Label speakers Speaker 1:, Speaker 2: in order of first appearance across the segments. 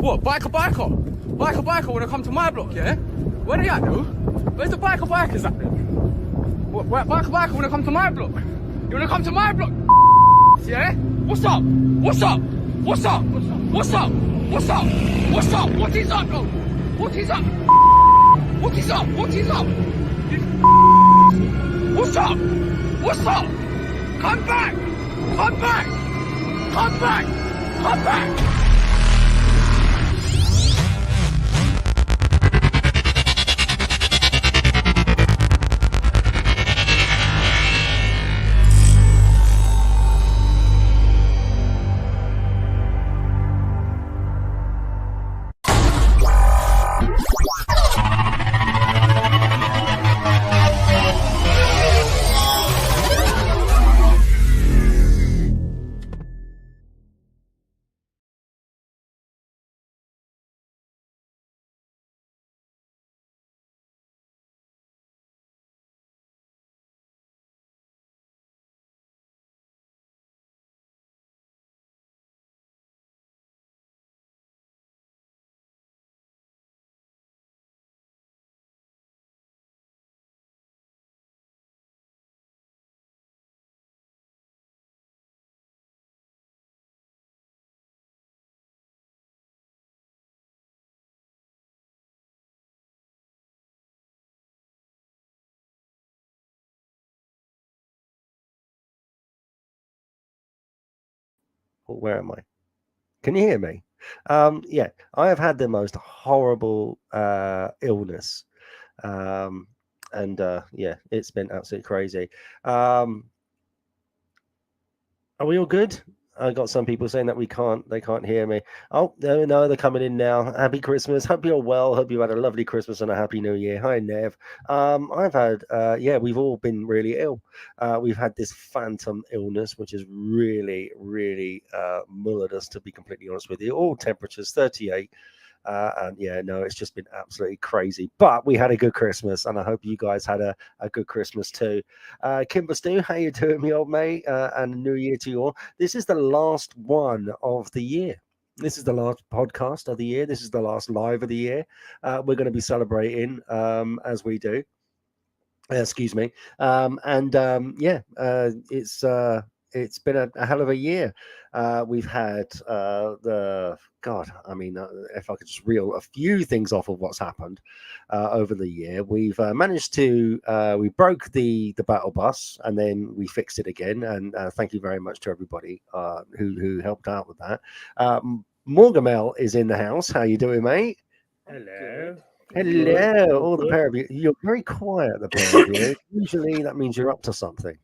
Speaker 1: What, biker? Biker wanna come to my block, yeah? Where they at, though? Where's the bikers at, then? What, biker wanna come to my block? You wanna come to my block? Yeah? What's up? What is up, bro? What is up? What's up? Come back!
Speaker 2: Where am I? Can you hear me? Yeah, I have had the most horrible illness. Yeah, it's been absolutely crazy. Are we all good? I got some people saying that they can't hear me. Oh, no, they're coming in now. Happy Christmas. Hope you're well. Hope you had a lovely Christmas and a happy new year. Hi, Nev. I've had, we've all been really ill. We've had this phantom illness, which has really, really mullered us, to be completely honest with you. All temperatures 38. And yeah, no, it's just been absolutely crazy. But we had a good Christmas, and I hope you guys had a good Christmas too. Kimber Stu, how you doing, me old mate? And New Year to you all. This is the last one of the year. This is the last podcast of the year. This is the last live of the year. We're going to be celebrating as we do. Excuse me. It's been a hell of a year. We've had if I could just reel a few things off of what's happened over the year, we've managed to we broke the battle bus and then we fixed it again. And thank you very much to everybody who helped out with that. Morgamel is in the house. How you doing, mate?
Speaker 3: Hello.
Speaker 2: Hello, all the pair of you. You're very quiet, the pair of you. Usually that means you're up to something.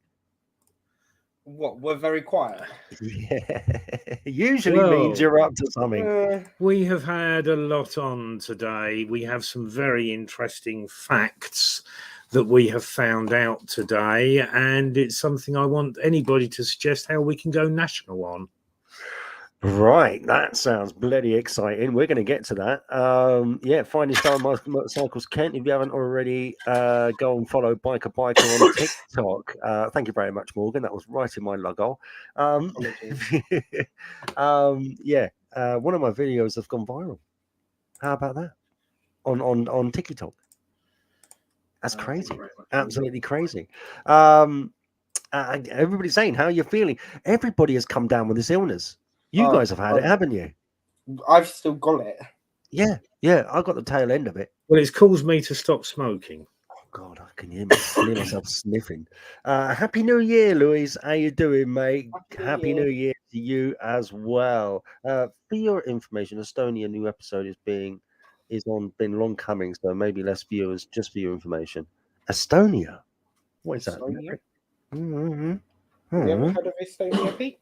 Speaker 3: What? We're very quiet.
Speaker 2: Yeah, usually means you're up to something.
Speaker 4: We have had a lot on today. We have some very interesting facts that we have found out today, and it's something I want anybody to suggest how we can go national on.
Speaker 2: Right, that sounds bloody exciting. We're going to get to that. Finding Star Motorcycles Kent. If you haven't already, go and follow Biker on TikTok. Thank you very much, Morgan. That was right in my logo. One of my videos has gone viral. How about that? On TikTok. That's crazy. Absolutely crazy. Everybody's saying, how are you feeling? Everybody has come down with this illness. You guys have had it, haven't you?
Speaker 3: I've still got it.
Speaker 2: Yeah, I got the tail end of it.
Speaker 4: Well, it's caused me to stop smoking.
Speaker 2: Oh God, I can hear myself sniffing. Happy New Year, Louise. How you doing, mate? Happy New Year to you as well. For your information, Estonia new episode been long coming, so maybe less viewers. Just for your information, Estonia. What is that?
Speaker 3: Estonia?
Speaker 2: Mm-hmm.
Speaker 3: Have you ever heard of Estonia, Pete?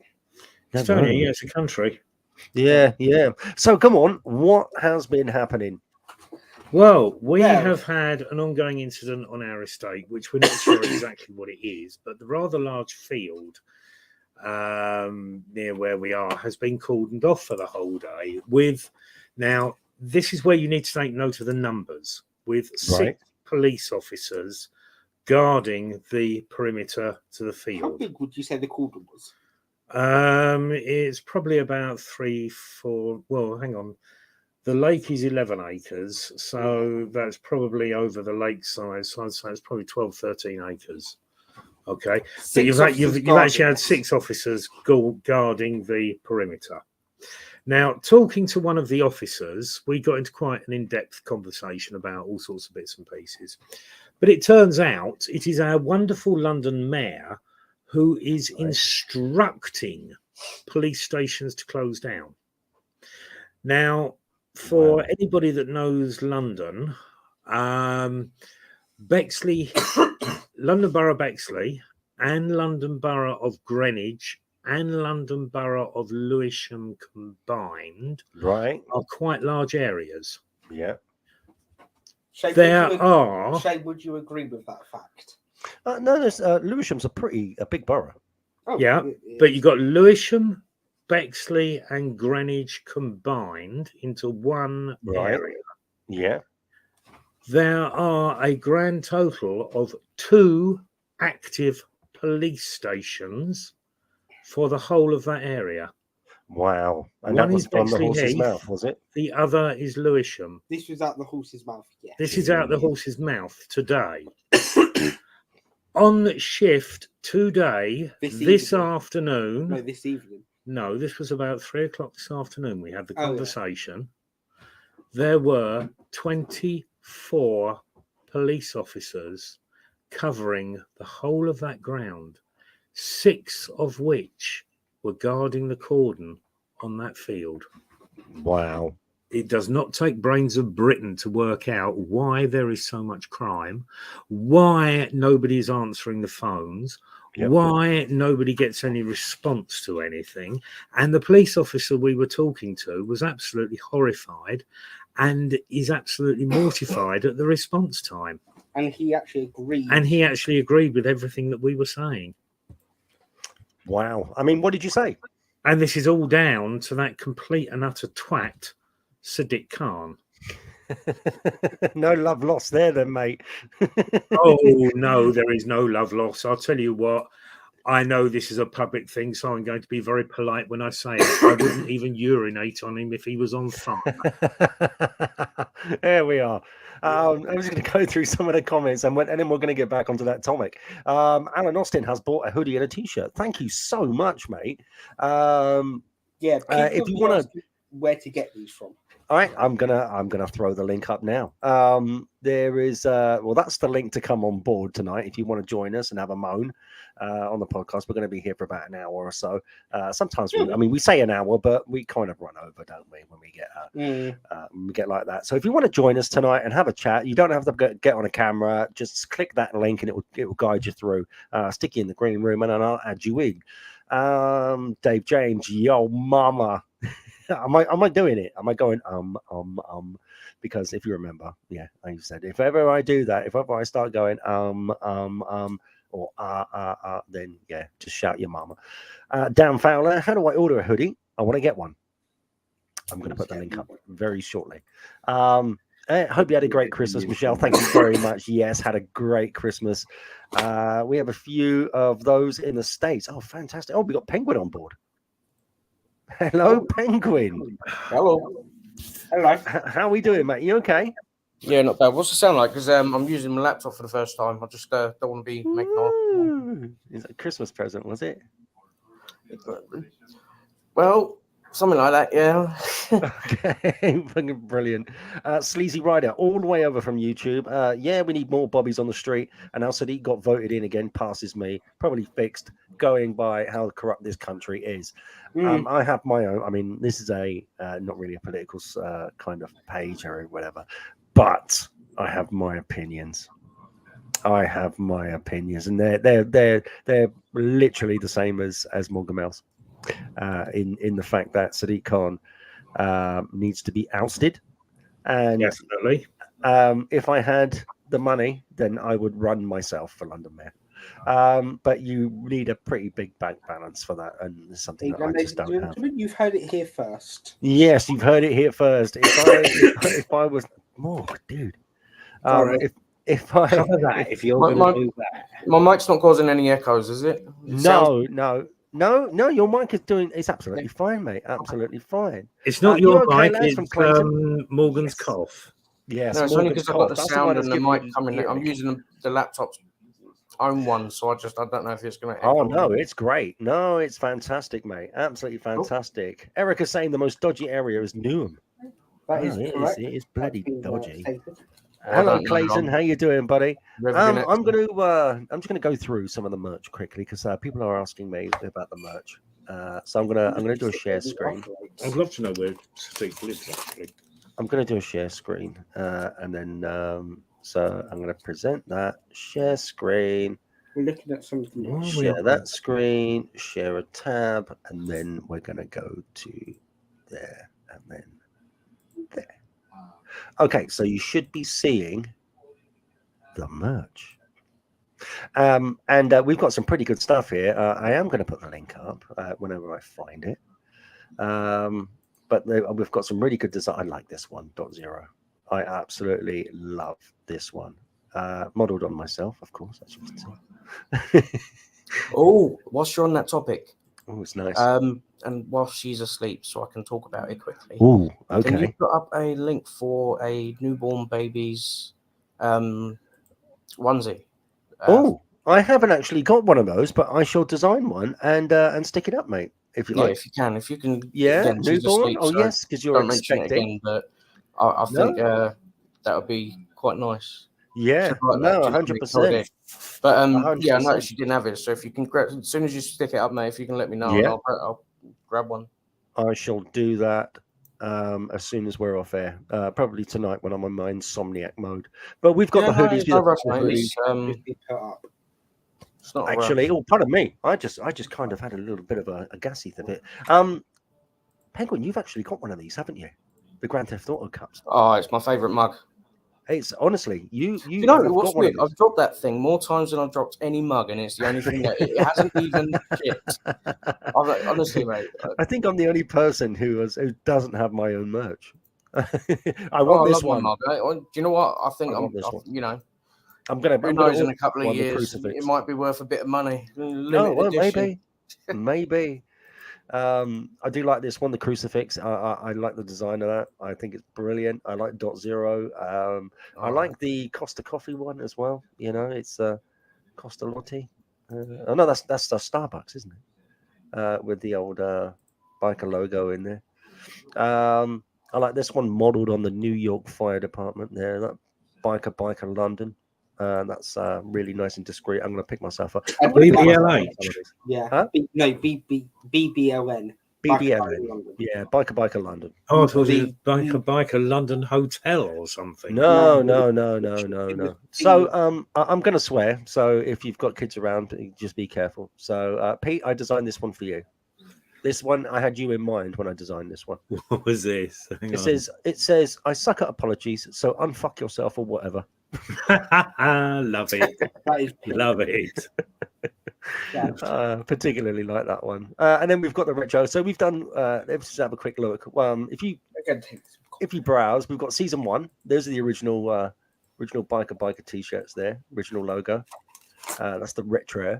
Speaker 4: Estonia, yeah, it's a country.
Speaker 2: Yeah. So come on, what has been happening?
Speaker 4: Well, we have had an ongoing incident on our estate, which we're not sure exactly what it is, but the rather large field near where we are has been cordoned off for the whole day. Now, this is where you need to take note of the numbers, with 6 police officers guarding the perimeter to the field.
Speaker 3: How big would you say the cordon was?
Speaker 4: It's probably about 3-4. Well, hang on. The lake is 11 acres, so that's probably over the lake size. So I'd say it's probably 12, 13 acres. Okay, but you've actually had 6 officers guarding the perimeter. Now, talking to one of the officers, we got into quite an in-depth conversation about all sorts of bits and pieces. But it turns out it is our wonderful London mayor who is instructing police stations to close down. Now, for anybody that knows London, Bexley, London Borough Bexley, and London Borough of Greenwich and London Borough of Lewisham combined
Speaker 2: Right.
Speaker 4: are quite large areas.
Speaker 2: Yeah.
Speaker 3: Shay, would you agree with that fact?
Speaker 2: No, Lewisham's a big borough.
Speaker 3: Oh,
Speaker 4: Yeah, but you've got Lewisham, Bexley, and Greenwich combined into one area.
Speaker 2: Yeah.
Speaker 4: There are a grand total of 2 active police stations for the whole of that area.
Speaker 2: Wow. And
Speaker 4: One
Speaker 2: that was
Speaker 4: is
Speaker 2: from the
Speaker 4: Bexley
Speaker 2: horse's
Speaker 4: Heath.
Speaker 2: mouth, was it?
Speaker 4: The other is Lewisham.
Speaker 3: This was out the horse's mouth. Yeah.
Speaker 4: This is out the horse's mouth today. On shift today, this afternoon.
Speaker 3: No, this evening.
Speaker 4: No, this was about 3 o'clock this afternoon. We had the
Speaker 3: Oh, yeah.
Speaker 4: conversation. There were 24 police officers covering the whole of that ground, 6 of which were guarding the cordon on that field.
Speaker 2: Wow.
Speaker 4: It does not take brains of Britain to work out why there is so much crime, why nobody is answering the phones, why nobody gets any response to anything. And the police officer we were talking to was absolutely horrified and is absolutely mortified at the response time.
Speaker 3: And he actually agreed.
Speaker 4: And he actually agreed with everything that we were saying.
Speaker 2: Wow. I mean, what did you say?
Speaker 4: And this is all down to that complete and utter twat, Sadiq Khan.
Speaker 2: No love lost there then, mate.
Speaker 4: Oh, no, there is no love lost. I'll tell you what, I know this is a public thing, so I'm going to be very polite when I say it. I wouldn't even urinate on him if he was on fire.
Speaker 2: There we are. I was going to go through some of the comments and then we're going to get back onto that topic. Alan Austin has bought a hoodie and a t-shirt. Thank you so much, mate.
Speaker 3: If you want to, where to get these from?
Speaker 2: All right, I'm gonna throw the link up now. There is that's the link to come on board tonight if you want to join us and have a moan on the podcast. We're going to be here for about an hour or so. Sometimes we say an hour, but we kind of run over, don't we, when we get like that. So if you want to join us tonight and have a chat, you don't have to get on a camera. Just click that link and it will guide you through. Stick you in the green room and then I'll add you in. Dave James, yo mama. Am I doing it? Am I going because if you remember, I said if ever I do that, if ever I start going or then just shout your mama. Dan Fowler, how do I order a hoodie? I want to get one. I'm going to put the link up very shortly. I hope you had a great Christmas, Michelle. Thank you very much. Yes, had a great Christmas. We have a few of those in the States. Oh, fantastic. Oh, we got Penguin on board. Hello, Penguin.
Speaker 3: Hello.
Speaker 2: How are we doing, mate? You okay?
Speaker 1: Yeah, not bad. What's it sound like? Because I'm using my laptop for the first time. I just don't want to be making noise.
Speaker 2: Is that a Christmas present, was it?
Speaker 1: Well, something like that, yeah.
Speaker 2: Okay, fucking brilliant. Sleazy Rider, all the way over from YouTube. We need more Bobbies on the street. And Al Sadiq got voted in again, passes me. Probably fixed, going by how corrupt this country is. I have my own. I mean, this is a not really a political kind of page or whatever, but I have my opinions. And they're literally the same as Morgamel's. In the fact that Sadiq Khan needs to be ousted, and
Speaker 4: definitely,
Speaker 2: if I had the money, then I would run myself for London Mayor. But you need a pretty big bank balance for that, and it's something that I just don't have.
Speaker 3: You've heard it here first.
Speaker 2: Yes, you've heard it here first. If I was more, dude, if I
Speaker 4: if you're going to do that,
Speaker 1: my mic's not causing any echoes, is it?
Speaker 2: No. No, your mic is doing. It's absolutely fine, mate. Absolutely fine.
Speaker 4: It's not
Speaker 2: You
Speaker 4: your
Speaker 2: okay,
Speaker 4: mic.
Speaker 2: lads,
Speaker 4: It's
Speaker 2: from Clayton?
Speaker 4: Morgan's
Speaker 2: Yes.
Speaker 4: cough.
Speaker 2: Yes,
Speaker 5: No, it's only
Speaker 2: Morgan's
Speaker 5: because I've got the
Speaker 2: cough. That's one
Speaker 5: sound
Speaker 2: that's
Speaker 5: and the
Speaker 2: giving
Speaker 5: mic
Speaker 2: you
Speaker 5: coming. I'm
Speaker 2: earache.
Speaker 5: using the laptop's own one, so I don't know if it's going to.
Speaker 2: Oh no, it's great. No, it's fantastic, mate. Absolutely fantastic. Erica's saying the most dodgy area is Newham.
Speaker 3: That is correct.
Speaker 2: It is
Speaker 3: That's
Speaker 2: bloody
Speaker 3: been,
Speaker 2: dodgy.
Speaker 3: stated.
Speaker 5: I
Speaker 2: Hello,
Speaker 5: don't know,
Speaker 2: Clayton. How you doing, buddy? I'm just gonna go through some of the merch quickly because people are asking me about the merch. So I'm gonna do a share screen.
Speaker 4: I'd love to know where Steve lives actually.
Speaker 2: I'm gonna do a share screen, and then so I'm gonna present that share screen.
Speaker 3: We're looking at something.
Speaker 2: Share that screen. Share a tab, and then we're gonna go to there, and then there. Okay, so you should be seeing the merch. And we've got some pretty good stuff here. I am going to put the link up whenever I find it. But we've got some really good design. I like this one, .0. I absolutely love this one. Modeled on myself, of course, as you can see.
Speaker 5: Oh, whilst you're on that topic,
Speaker 2: Oh, it's nice.
Speaker 5: and whilst she's asleep, so I can talk about it quickly.
Speaker 2: Oh,
Speaker 5: Can you
Speaker 2: okay.
Speaker 5: put up a link for a newborn baby's onesie?
Speaker 2: I haven't actually got one of those, but I shall design one and stick it up, mate. If you
Speaker 5: yeah,
Speaker 2: like.
Speaker 5: if you can.
Speaker 2: Yeah,
Speaker 5: again, she's
Speaker 2: newborn.
Speaker 5: asleep,
Speaker 2: Oh
Speaker 5: so
Speaker 2: yes, because you're
Speaker 5: don't mention it
Speaker 2: expecting.
Speaker 5: again, but I think that would be quite nice.
Speaker 2: Yeah,
Speaker 5: Like
Speaker 2: no,
Speaker 5: that,
Speaker 2: 100%.
Speaker 5: But
Speaker 2: 100%.
Speaker 5: yeah, I noticed you didn't have it. So if you can, as soon as you stick it up, mate, if you can let me know,
Speaker 2: Yeah.
Speaker 5: and I'll grab one.
Speaker 2: I shall do that as soon as we're off air. Probably tonight when I'm on my insomniac mode. But we've got the hoodies.
Speaker 5: No rush,
Speaker 2: the
Speaker 5: mate.
Speaker 2: hoodies.
Speaker 5: It's not a
Speaker 2: Actually,
Speaker 5: rush.
Speaker 2: oh, pardon me. I just kind of had a little bit of a gassy bit. Penguin, you've actually got one of these, haven't you? The Grand Theft Auto cups.
Speaker 5: Oh, it's my favourite mug.
Speaker 2: It's honestly, you
Speaker 5: know
Speaker 2: have
Speaker 5: what's
Speaker 2: got one of
Speaker 5: weird?
Speaker 2: these.
Speaker 5: I've dropped that thing more times than I've dropped any mug, and it's the only thing that it hasn't even chipped. Honestly, mate.
Speaker 2: I think I'm the only person who doesn't have my own merch. I want this
Speaker 5: love
Speaker 2: one.
Speaker 5: my mug. Do you know what? I think I'm
Speaker 2: I'm gonna.
Speaker 5: Who knows? In a couple of
Speaker 2: on the
Speaker 5: years,
Speaker 2: crucifix.
Speaker 5: it might be worth a bit of money.
Speaker 2: Well, maybe. I do like this one, the crucifix. I like the design of that. I think it's brilliant. I like .0. I like the Costa Coffee one as well. You know, it's Costa Lotti. Oh no, that's the Starbucks, isn't it? With the old biker logo in there. I like this one modeled on the New York Fire Department there. That biker London. That's really nice and discreet. I'm going to pick myself up.
Speaker 4: BBLH.
Speaker 3: Yeah.
Speaker 2: Huh?
Speaker 3: BBLN.
Speaker 2: BBLN. Yeah, Biker London.
Speaker 4: Oh, I thought it was Biker London Hotel or something.
Speaker 2: No. So I'm going to swear. So if you've got kids around, just be careful. So Pete, I designed this one for you. This one, I had you in mind when I designed this one.
Speaker 4: What was this?
Speaker 2: It says, I suck at apologies, so unfuck yourself or whatever.
Speaker 4: Love it. Love it.
Speaker 2: Particularly like that one. And then we've got the retro. So we've done, let's just have a quick look. If you browse, we've got season 1. Those are the original biker t-shirts there, original logo. That's the retro.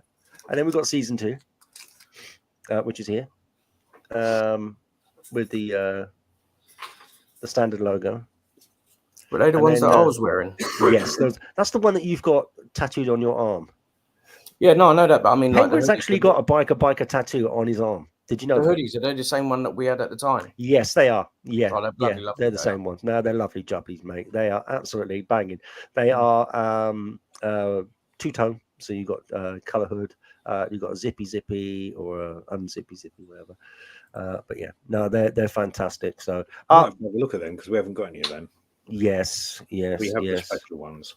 Speaker 2: And then we've got season 2, which is here. With the standard logo.
Speaker 5: Were they the ones that I was wearing?
Speaker 2: Yes, that's the one that you've got tattooed on your arm.
Speaker 5: Yeah, no, I know that, but I mean,
Speaker 2: Penguin's actually got a biker tattoo on his arm. Did you know
Speaker 5: the hoodies? Are they the same one that we had at the time?
Speaker 2: Yes, they are. Yeah,
Speaker 5: they're
Speaker 2: the same ones. No, they're lovely juppies, mate. They are absolutely banging. They are two-tone, so you've got color hood. You've got a zippy or a unzippy, whatever. But yeah, no, they're fantastic. So
Speaker 4: have a look at them because we haven't got any of them.
Speaker 2: Yes. We have
Speaker 4: the special ones.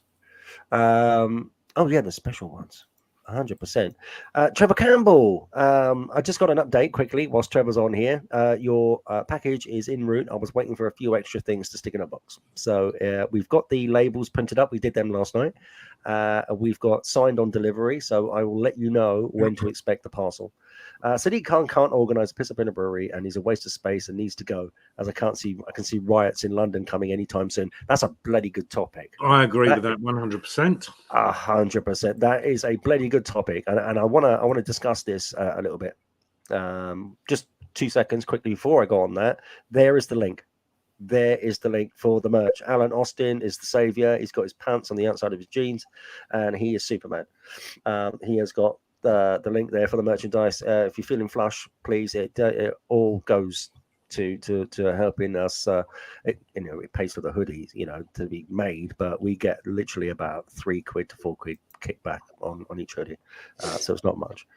Speaker 2: The special ones. 100%. Trevor Campbell. I just got an update quickly whilst Trevor's on here. Your package is en route. I was waiting for a few extra things to stick in a box. So we've got the labels printed up. We did them last night. We've got signed on delivery. So I will let you know when to expect the parcel. Sadiq Khan can't organise a piss up in a brewery and he's a waste of space and needs to go, as I can see riots in London coming anytime soon. That's a bloody good topic.
Speaker 4: I agree with that 100%.
Speaker 2: 100%. That is a bloody good topic, and I want to discuss this a little bit. Just 2 seconds quickly before I go on that. There is the link. There is the link for the merch. Alan Austin is the savior. He's got his pants on the outside of his jeans, and he is Superman. He has got the link there for the merchandise. If you're feeling flush, please, it all goes to helping us. It pays for the hoodies, to be made, but we get literally about £3 to £4 kickback on each hoodie, so it's not much,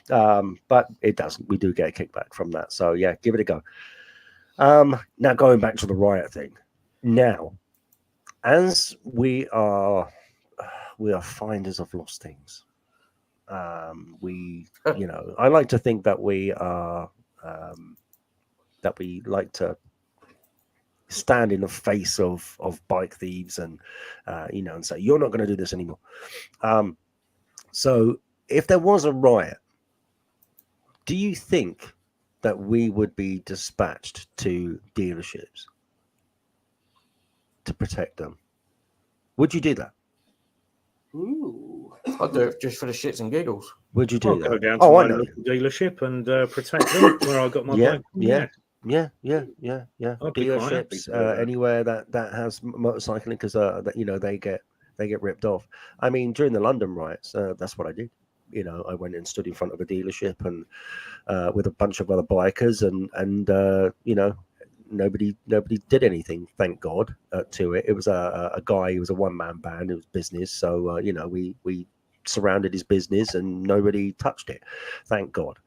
Speaker 2: but it doesn't. We do get a kickback from that, so yeah, give it a go. Now going back to the riot thing. Now, as we are finders of lost things. I like to think that we are that we like to stand in the face of bike thieves and and say, you're not going to do this anymore. So if there was a riot, do you think that we would be dispatched to dealerships to protect them? Would you do that?
Speaker 3: Ooh.
Speaker 5: I'd do it just for the shits and giggles.
Speaker 2: Would you do
Speaker 4: I'll
Speaker 2: that?
Speaker 4: go down to my local dealership and protect them where I got my bike.
Speaker 2: Yeah.
Speaker 4: I'd be quite
Speaker 2: Dealerships,
Speaker 4: happy to do that.
Speaker 2: anywhere that has motorcycling, because they get ripped off. I mean, during the London riots, that's what I did. I went and stood in front of a dealership and with a bunch of other bikers, and nobody did anything, thank God, to it. It was a guy who was a one-man band. It was business, so we surrounded his business and nobody touched it, thank God.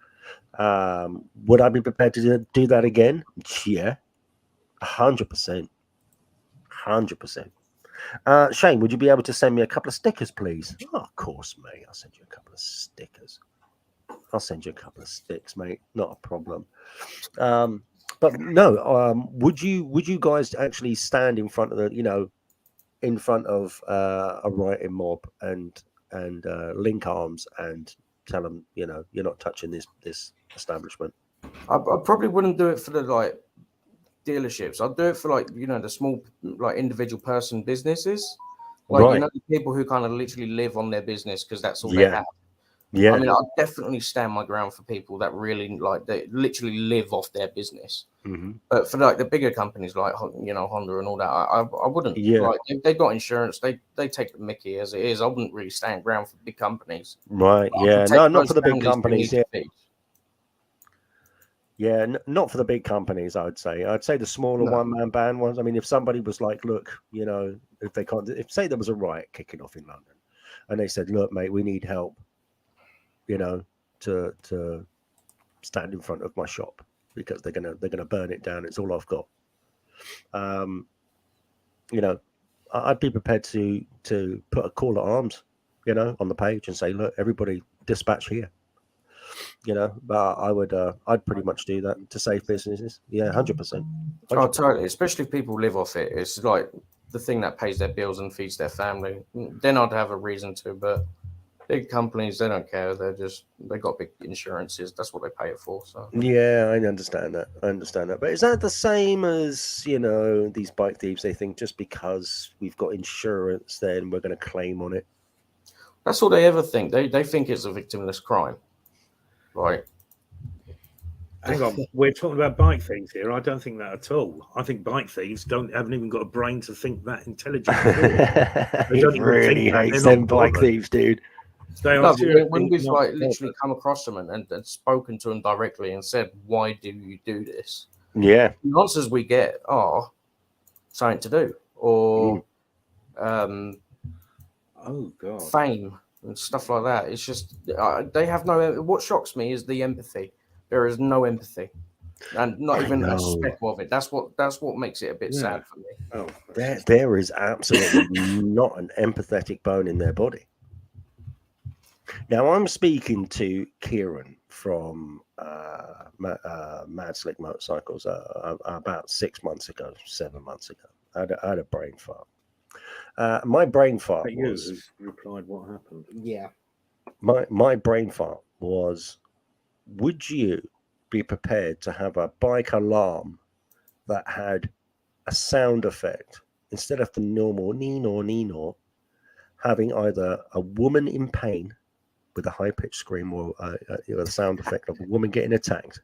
Speaker 2: Would I be prepared to do that again? Yeah, 100%. Shane, would you be able to send me a couple of stickers, please? Oh, of course, mate. I'll send you a couple of stickers. I'll send you a couple of sticks, mate. Not a problem. But no, would you guys actually stand in front of a rioting mob and link arms and tell them, you're not touching this establishment?
Speaker 5: I probably wouldn't do it for the dealerships. I'd do it for the small individual person businesses,
Speaker 2: Right.
Speaker 5: the people who kind of literally live on their business because that's all
Speaker 2: Yeah.
Speaker 5: they have.
Speaker 2: Yeah.
Speaker 5: I mean, I'd definitely stand my ground for people that really they literally live off their business.
Speaker 2: Mm-hmm.
Speaker 5: But for the bigger companies like Honda and all that, I wouldn't.
Speaker 2: Yeah.
Speaker 5: They've got insurance. They take the mickey as it is. I wouldn't really stand ground for big companies.
Speaker 2: Right. Yeah. No, not for the big companies. Yeah. Yeah, not for the big companies, I'd say. I'd say the smaller one-man band ones. I mean, if somebody was like, look, if they can't, say there was a riot kicking off in London and they said, look, mate, we need help, to stand in front of my shop because they're gonna burn it down. It's all I've got. I'd be prepared to put a call to arms, on the page and say, look, everybody dispatch here. But I would, I'd pretty much do that to save businesses. Yeah, 100%.
Speaker 5: Oh, totally. Especially if people live off it. It's like the thing that pays their bills and feeds their family. Then I'd have a reason to. But big companies, they don't care. They got big insurances. That's what they pay it for. So
Speaker 2: yeah, I understand that. But is that the same as these bike thieves? They think just because we've got insurance, then we're going to claim on it.
Speaker 5: That's all they ever think. They think it's a victimless crime. Right.
Speaker 4: Hang on, we're talking about bike thieves here. I don't think that at all. I think bike thieves haven't even got a brain to think that intelligent.
Speaker 2: He really hates them bike thieves, dude.
Speaker 5: When we've literally come across them and spoken to them directly and said, "Why do you do this?"
Speaker 2: Yeah,
Speaker 5: the answers we get are something to do or
Speaker 4: oh god,
Speaker 5: fame and stuff like that. It's just they have no. What shocks me is the empathy. There is no empathy, and not even a speck of it. That's what makes it a bit sad for me.
Speaker 4: Oh,
Speaker 2: there is absolutely not an empathetic bone in their body. Now I'm speaking to Kieran from Mad Slick Motorcycles about 7 months ago. I had a brain fart. My brain fart was...
Speaker 4: You replied what happened.
Speaker 3: Yeah.
Speaker 2: My brain fart was, would you be prepared to have a bike alarm that had a sound effect instead of the normal neenor, having either a woman in pain with a high pitched scream or the sound effect of a woman getting attacked,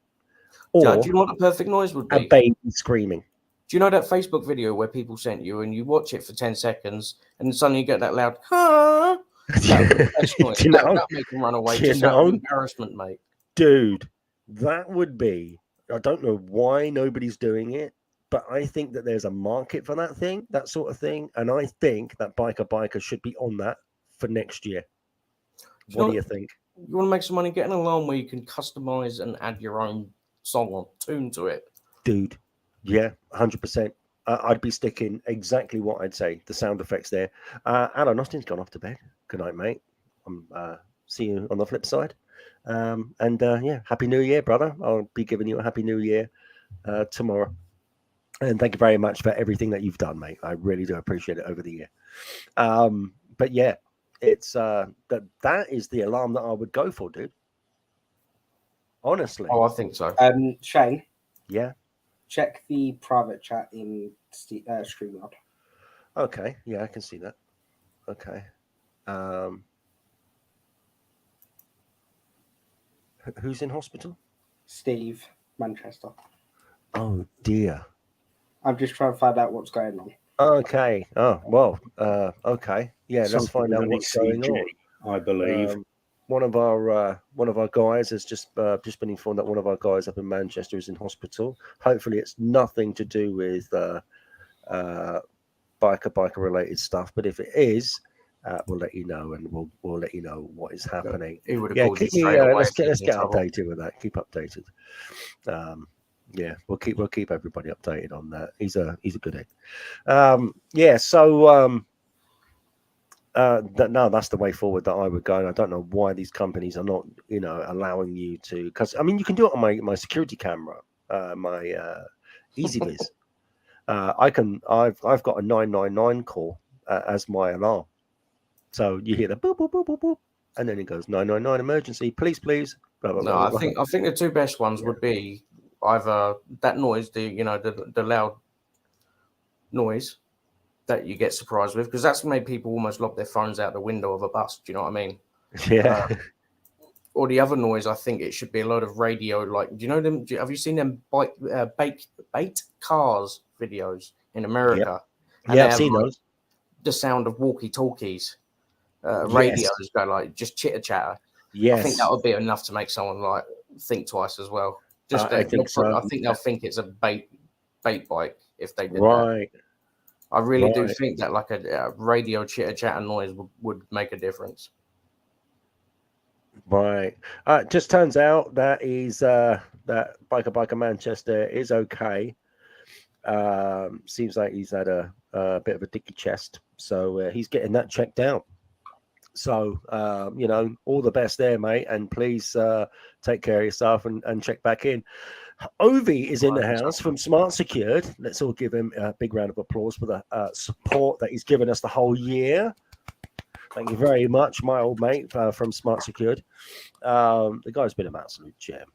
Speaker 2: or
Speaker 5: Do you know what the perfect noise would
Speaker 2: a
Speaker 5: be?
Speaker 2: baby screaming.
Speaker 5: Do you know that Facebook video where people sent you and you watch it for 10 seconds and then suddenly you get that loud, huh? That would be the best noise.
Speaker 2: Do you know?
Speaker 5: That'll make them run away
Speaker 2: Do you
Speaker 5: just out of
Speaker 2: know?
Speaker 5: embarrassment, mate.
Speaker 2: Dude, that would be. I don't know why nobody's doing it, but I think that there's a market for that thing, that sort of thing, and I think that Biker should be on that for next year. What do you think?
Speaker 5: You want to make some money? Get an alarm where you can customize and add your own song or tune to it.
Speaker 2: Dude, yeah, 100%. I'd be sticking exactly what I'd say. The sound effects there. Alan Austin's gone off to bed. Good night, mate. See you on the flip side. Yeah, Happy New Year, brother. I'll be giving you a Happy New Year tomorrow. And thank you very much for everything that you've done, mate. I really do appreciate it over the year. But yeah, it's that is the alarm that I would go for, dude. Honestly.
Speaker 5: Oh, I think so.
Speaker 3: Shane.
Speaker 2: Yeah.
Speaker 3: Check the private chat in StreamYard.
Speaker 2: Okay. Yeah, I can see that. Okay. Who's in hospital?
Speaker 3: Steve, Manchester.
Speaker 2: Oh dear.
Speaker 3: I'm just trying to find out what's going on.
Speaker 2: Okay. Oh well. Okay. Yeah. Let's
Speaker 4: Something
Speaker 2: find out
Speaker 4: with an
Speaker 2: what's going
Speaker 4: ECG,
Speaker 2: on.
Speaker 4: I believe.
Speaker 2: One of our guys has just been informed that one of our guys up in Manchester is in hospital. Hopefully, it's nothing to do with biker related stuff. But if it is, we'll let you know, and we'll let you know what is happening.
Speaker 5: He would have
Speaker 2: Yeah,
Speaker 5: called you straight away
Speaker 2: let's
Speaker 5: if he was
Speaker 2: get
Speaker 5: in trouble.
Speaker 2: updated with that. Keep updated. Yeah, we'll keep everybody updated on that. He's a good egg. Yeah, so no, that's the way forward that I would go. And I don't know why these companies are not, allowing you to. Because I mean, you can do it on my security camera, my EasyViz. I've got a 999 call as my alarm. So you hear the boop boop boop boop boop, and then it goes 999 emergency, please. Blah, blah,
Speaker 5: No,
Speaker 2: blah, blah.
Speaker 5: I think the two best ones would be either that noise, the loud noise that you get surprised with, because that's made people almost lock their phones out the window of a bus. Do you know what I mean?
Speaker 2: Yeah.
Speaker 5: Or the other noise, I think it should be a load of radio. Like, do you know them? Have you seen them bait cars videos in America? And
Speaker 2: Yeah,
Speaker 5: they
Speaker 2: I've
Speaker 5: have,
Speaker 2: seen
Speaker 5: like,
Speaker 2: those.
Speaker 5: the sound of walkie-talkies,
Speaker 2: Yes.
Speaker 5: radios go like just chitter chatter.
Speaker 2: Yes.
Speaker 5: I think that would be enough to make someone like think twice as well. Just
Speaker 2: I think so.
Speaker 5: I think they'll think it's a bait bike if they did that.
Speaker 2: Right.
Speaker 5: I really do
Speaker 2: Right.
Speaker 5: think that like a radio chitter chatter noise would make a difference.
Speaker 2: Right. Just turns out that that Biker Manchester is okay. Seems like he's had a bit of a dicky chest, so he's getting that checked out. So all the best there, mate, and please take care of yourself and check back in. Ovi is in the house from Smart Secured. Let's all give him a big round of applause for the support that he's given us the whole year. Thank you very much, my old mate from Smart Secured. The guy's been an absolute gem.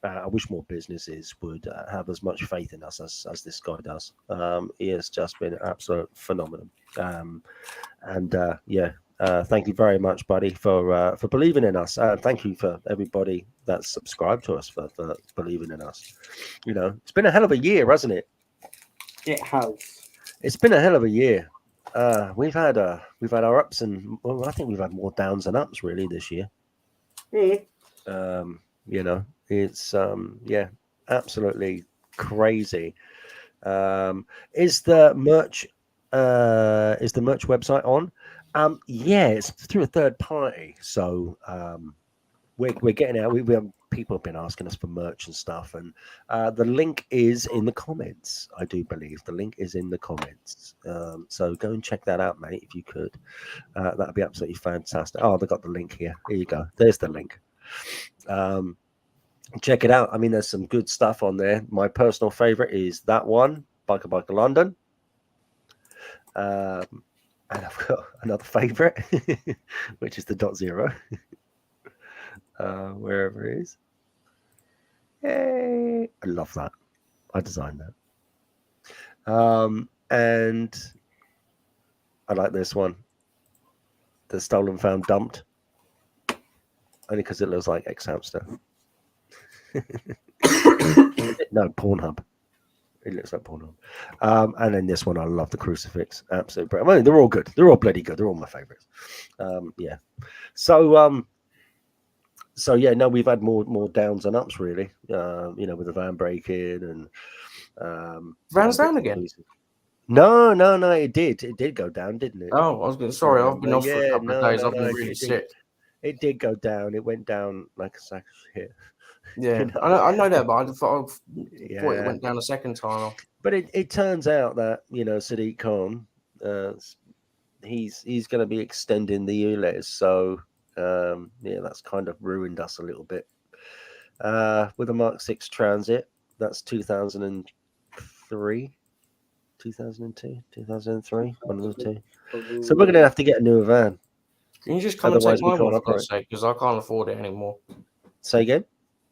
Speaker 2: I wish more businesses would have as much faith in us as this guy does. He has just been an absolute phenomenon. Thank you very much, buddy, for believing in us. Thank you for everybody that's subscribed to us for believing in us. It's been a hell of a year, hasn't it?
Speaker 3: It has.
Speaker 2: It's been a hell of a year. We've had our ups and I think we've had more downs than ups really this year.
Speaker 3: Mm.
Speaker 2: It's absolutely crazy. Is the merch website on? Yeah, it's through a third party, so we're getting out. People have been asking us for merch and stuff, and the link is in the comments. I do believe the link is in the comments. So go and check that out, mate, if you could. That'd be absolutely fantastic. Oh, they got the link here. Here you go. There's the link. Check it out. I mean, there's some good stuff on there. My personal favorite is that one, Biker London. And I've got another favorite, which is the .0. Wherever it is. Yay! I love that. I designed that. And I like this one. The Stolen Found Dumped. only because it looks like X Hamster. No, Pornhub. It looks like Pornhub. And then this one, I love the crucifix. Absolutely. I mean, they're all good. They're all bloody good. They're all my favorites. Yeah. So yeah, no, we've had more downs and ups really. With the van breaking and
Speaker 5: Van's down again.
Speaker 2: No, it did go down, didn't it?
Speaker 5: Oh, I was going. Sorry, I've been off for a couple of days. I've been really sick.
Speaker 2: It did go down. It went down like a sack of shit.
Speaker 5: Yeah, I know that, but I thought it went down a second time.
Speaker 2: But it turns out that Sadiq Khan, he's going to be extending the ULEZ, so that's kind of ruined us a little bit. With a Mark 6 Transit, that's 2003, 2002, 2003, one of the two. So we're going to have to get a newer van.
Speaker 5: Can you just come and take my one for God's sake? Because I can't afford it anymore.
Speaker 2: Say again?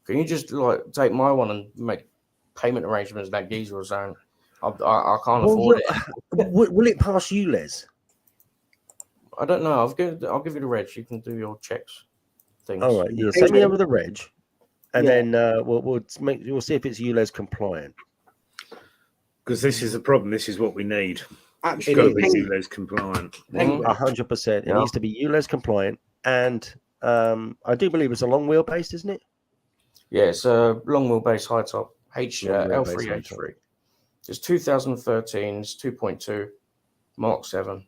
Speaker 5: Can you just take my one and make payment arrangements that geezer or something? I can't afford it.
Speaker 2: Will it pass ULEZ?
Speaker 5: I don't know. I'll give you the reg. You can do your checks. Things.
Speaker 2: All right. Yeah. Send me over the reg, and then we'll see if it's ULEZ compliant.
Speaker 4: Because this is the problem. This is what we need.
Speaker 3: Actually,
Speaker 4: it's got to be ULEZ compliant.
Speaker 2: 100%. It needs to be ULEZ compliant, and I do believe it's a long wheelbase, isn't it?
Speaker 5: Yeah, it's a long wheelbase high top L3H3. It's 2013. It's 2.2 Mark 7.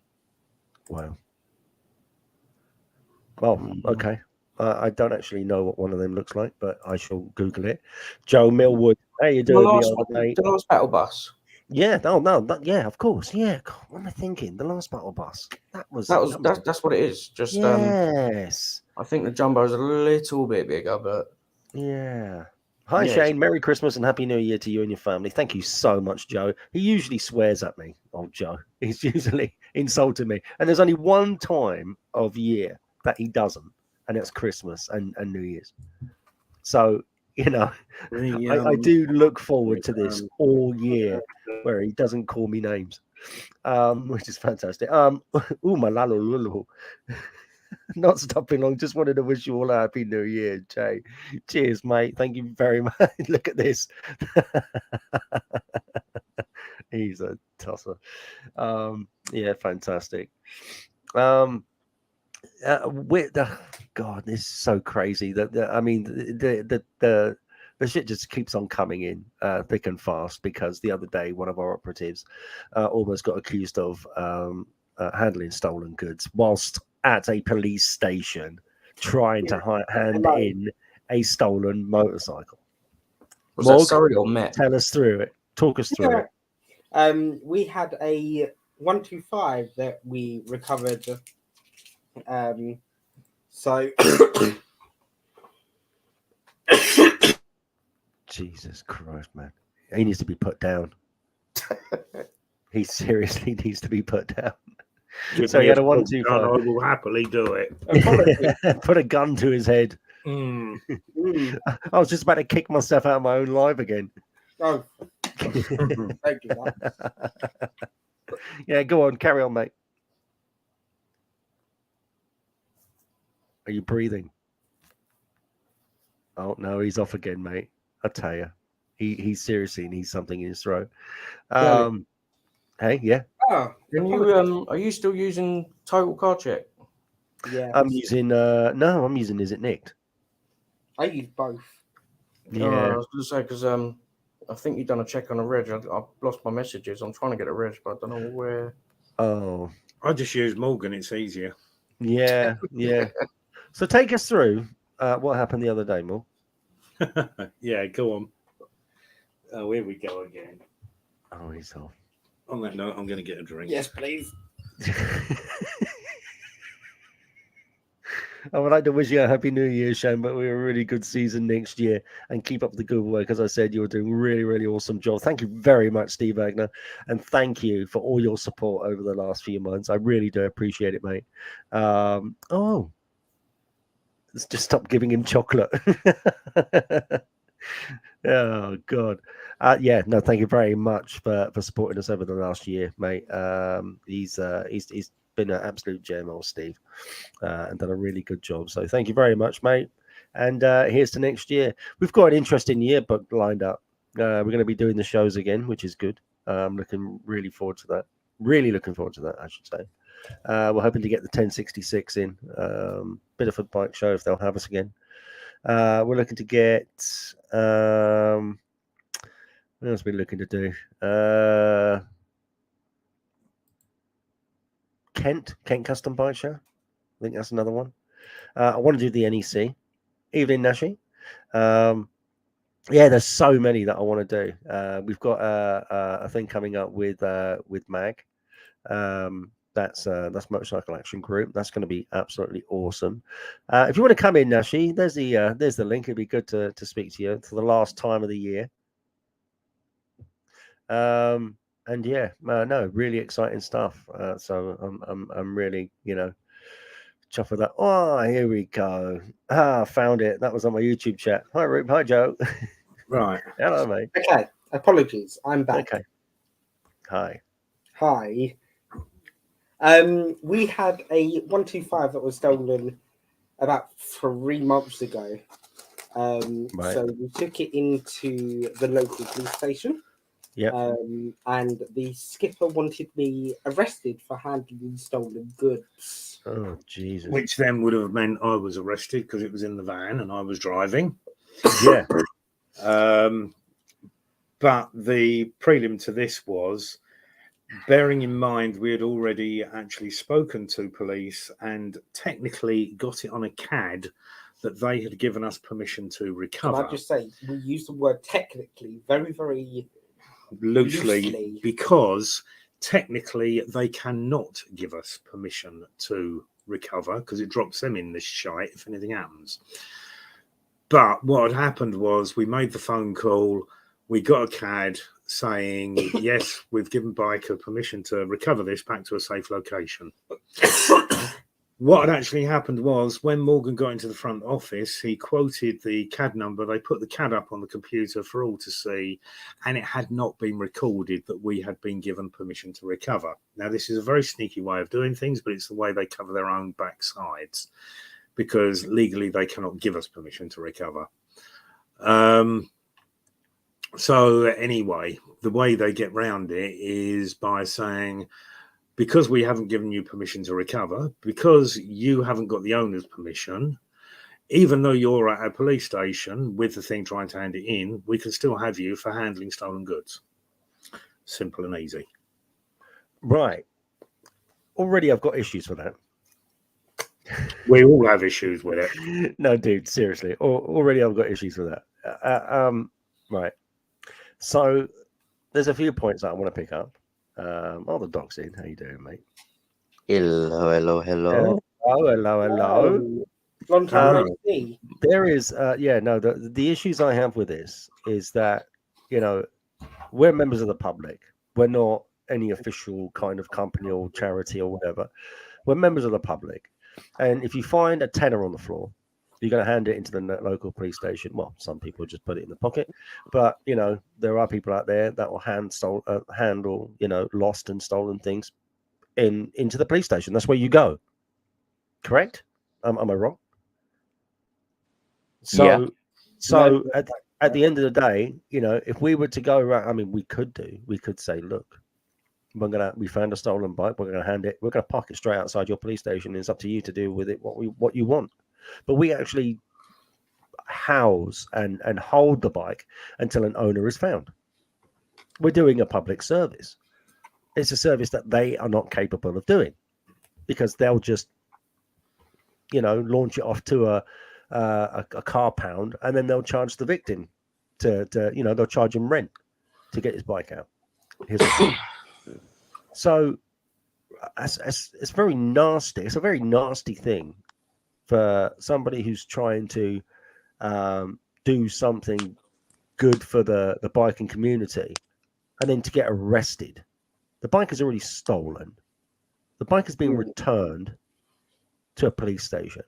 Speaker 2: Wow. Well, okay. I don't actually know what one of them looks like, but I shall Google it. Joe Millwood, how you doing?
Speaker 5: The last battle bus.
Speaker 2: Yeah. Oh no. Yeah. Of course. Yeah. God, what am I thinking? The last battle bus. That's
Speaker 5: what it is. Just
Speaker 2: yes.
Speaker 5: I think the jumbo is a little bit bigger, but
Speaker 2: yeah. Hi Shane. Merry Christmas and Happy New Year to you and your family. Thank you so much, Joe. He usually swears at me. Old Joe. He's usually insulting me, and there's only one time of year that he doesn't, and it's Christmas and New Year's. So I do look forward to this all year, where he doesn't call me names, which is fantastic. Malalo. Not stopping long. Just wanted to wish you all a happy New Year, Jay. Cheers, mate. Thank you very much. Look at this. He's a tosser. Yeah, fantastic. God, this is so crazy. The shit just keeps on coming in thick and fast, because the other day one of our operatives almost got accused of handling stolen goods whilst at a police station trying to hand in a stolen motorcycle.
Speaker 5: Was that Surrey or Met?
Speaker 2: Tell us through it. Talk us through it.
Speaker 3: We had a 125 that we recovered.
Speaker 2: Jesus Christ, man. He needs to be put down. He seriously needs to be put down. So he had a 125.
Speaker 4: I will happily do it.
Speaker 2: Put a gun to his head.
Speaker 4: I
Speaker 2: was just about to kick myself out of my own life again.
Speaker 3: Oh, thank you.
Speaker 2: Yeah, go on, carry on, mate. Are you breathing? Oh no, he's off again, mate. I tell you, he seriously needs something in his throat. Hey, yeah.
Speaker 3: Oh,
Speaker 5: are you still using Total Car Check?
Speaker 3: Yeah,
Speaker 2: I'm using. I'm using. Is it nicked?
Speaker 3: I use both.
Speaker 2: Yeah,
Speaker 5: I was going to say, because I think you've done a check on a reg. I've lost my messages. I'm trying to get a reg, but I don't know where.
Speaker 2: Oh,
Speaker 4: I just use Morgan. It's easier.
Speaker 2: Yeah. So take us through what happened the other day, Mo.
Speaker 4: Yeah, go on. Oh, here we go again.
Speaker 2: Oh, he's off.
Speaker 4: On that note, I'm going to get a drink.
Speaker 3: Yes, please.
Speaker 2: I would like to wish you a happy New Year, Shane, but we're a really good season next year, and keep up the good work. As I said, you're doing a really, really awesome job. Thank you very much, Steve Wagner, and thank you for all your support over the last few months. I really do appreciate it, mate. Let's just stop giving him chocolate. Oh God. Thank you very much for supporting us over the last year, mate. He's been an absolute gem, old Steve, and done a really good job. So thank you very much, mate. And here's to next year. We've got an interesting year booked lined up. We're going to be doing the shows again, which is good. I'm looking really forward to that. Really looking forward to that, I should say. We're hoping to get the 1066 in. Bit of a bike show if they'll have us again. We're looking to get what else are we looking to do? Kent Custom Bike Show. I think that's another one. I want to do the NEC. Evening Nashi. Yeah, there's so many that I want to do. We've got a thing coming up with Mag. That's Motorcycle Action Group. That's going to be absolutely awesome. If you want to come in, Nashi, there's the link. It'd be good to speak to you for the last time of the year. And yeah, no, really exciting stuff. So I'm really, chuffed with that. Oh, here we go. Found it. That was on my YouTube chat. Hi, Rube. Hi, Joe.
Speaker 4: Right.
Speaker 2: Hello, mate.
Speaker 3: Okay, apologies. I'm back.
Speaker 2: Okay. Hi.
Speaker 3: Hi. We had a 125 that was stolen about 3 months ago.
Speaker 2: Right.
Speaker 3: So we took it into the local police station.
Speaker 2: Yeah.
Speaker 3: And the skipper wanted me arrested for handling stolen goods.
Speaker 2: Oh, Jesus.
Speaker 4: Which then would have meant I was arrested because it was in the van and I was driving.
Speaker 2: Yeah.
Speaker 4: But the prelim to this was, bearing in mind we had already actually spoken to police and technically got it on a CAD that they had given us permission to recover.
Speaker 3: Can I just say, we use the word technically very, very
Speaker 4: loosely because technically they cannot give us permission to recover because it drops them in this shite if anything happens. But what had happened was we made the phone call, we got a CAD saying, yes, we've given Biker permission to recover this back to a safe location. What had actually happened was when Morgan got into the front office, he quoted the CAD number. They put the CAD up on the computer for all to see, and it had not been recorded that we had been given permission to recover. Now, this is a very sneaky way of doing things, but it's the way they cover their own backsides because legally they cannot give us permission to recover. So anyway, the way they get round it is by saying, because we haven't given you permission to recover, because you haven't got the owner's permission, even though you're at a police station with the thing trying to hand it in, we can still have you for handling stolen goods. Simple and easy.
Speaker 2: Right. Already I've got issues with that.
Speaker 4: We all have issues with it.
Speaker 2: No, dude, seriously. Already I've got issues with that. Right. So there's a few points that I want to pick up. The dog's in. How you doing, mate?
Speaker 6: Hello.
Speaker 2: Hello.
Speaker 3: Long time no see.
Speaker 2: There is, the issues I have with this is that, we're members of the public. We're not any official kind of company or charity or whatever. We're members of the public. And if you find a tenner on the floor, you're going to hand it into the local police station. Well, some people just put it in the pocket, but there are people out there that will handle lost and stolen things into the police station. That's where you go. Correct? Am I wrong? So,
Speaker 6: yeah.
Speaker 2: So at the end of the day, if we were to go around, we could say, look, we found a stolen bike. We're going to hand it. We're going to park it straight outside your police station. It's up to you to do with it what you want. But we actually house and hold the bike until an owner is found. We're doing a public service. It's a service that they are not capable of doing because they'll just, launch it off to a car pound and then they'll charge the victim they'll charge him rent to get his bike out. So it's very nasty. It's a very nasty thing for somebody who's trying to do something good for the biking community and then to get arrested. The bike is already stolen. The bike is being returned to a police station.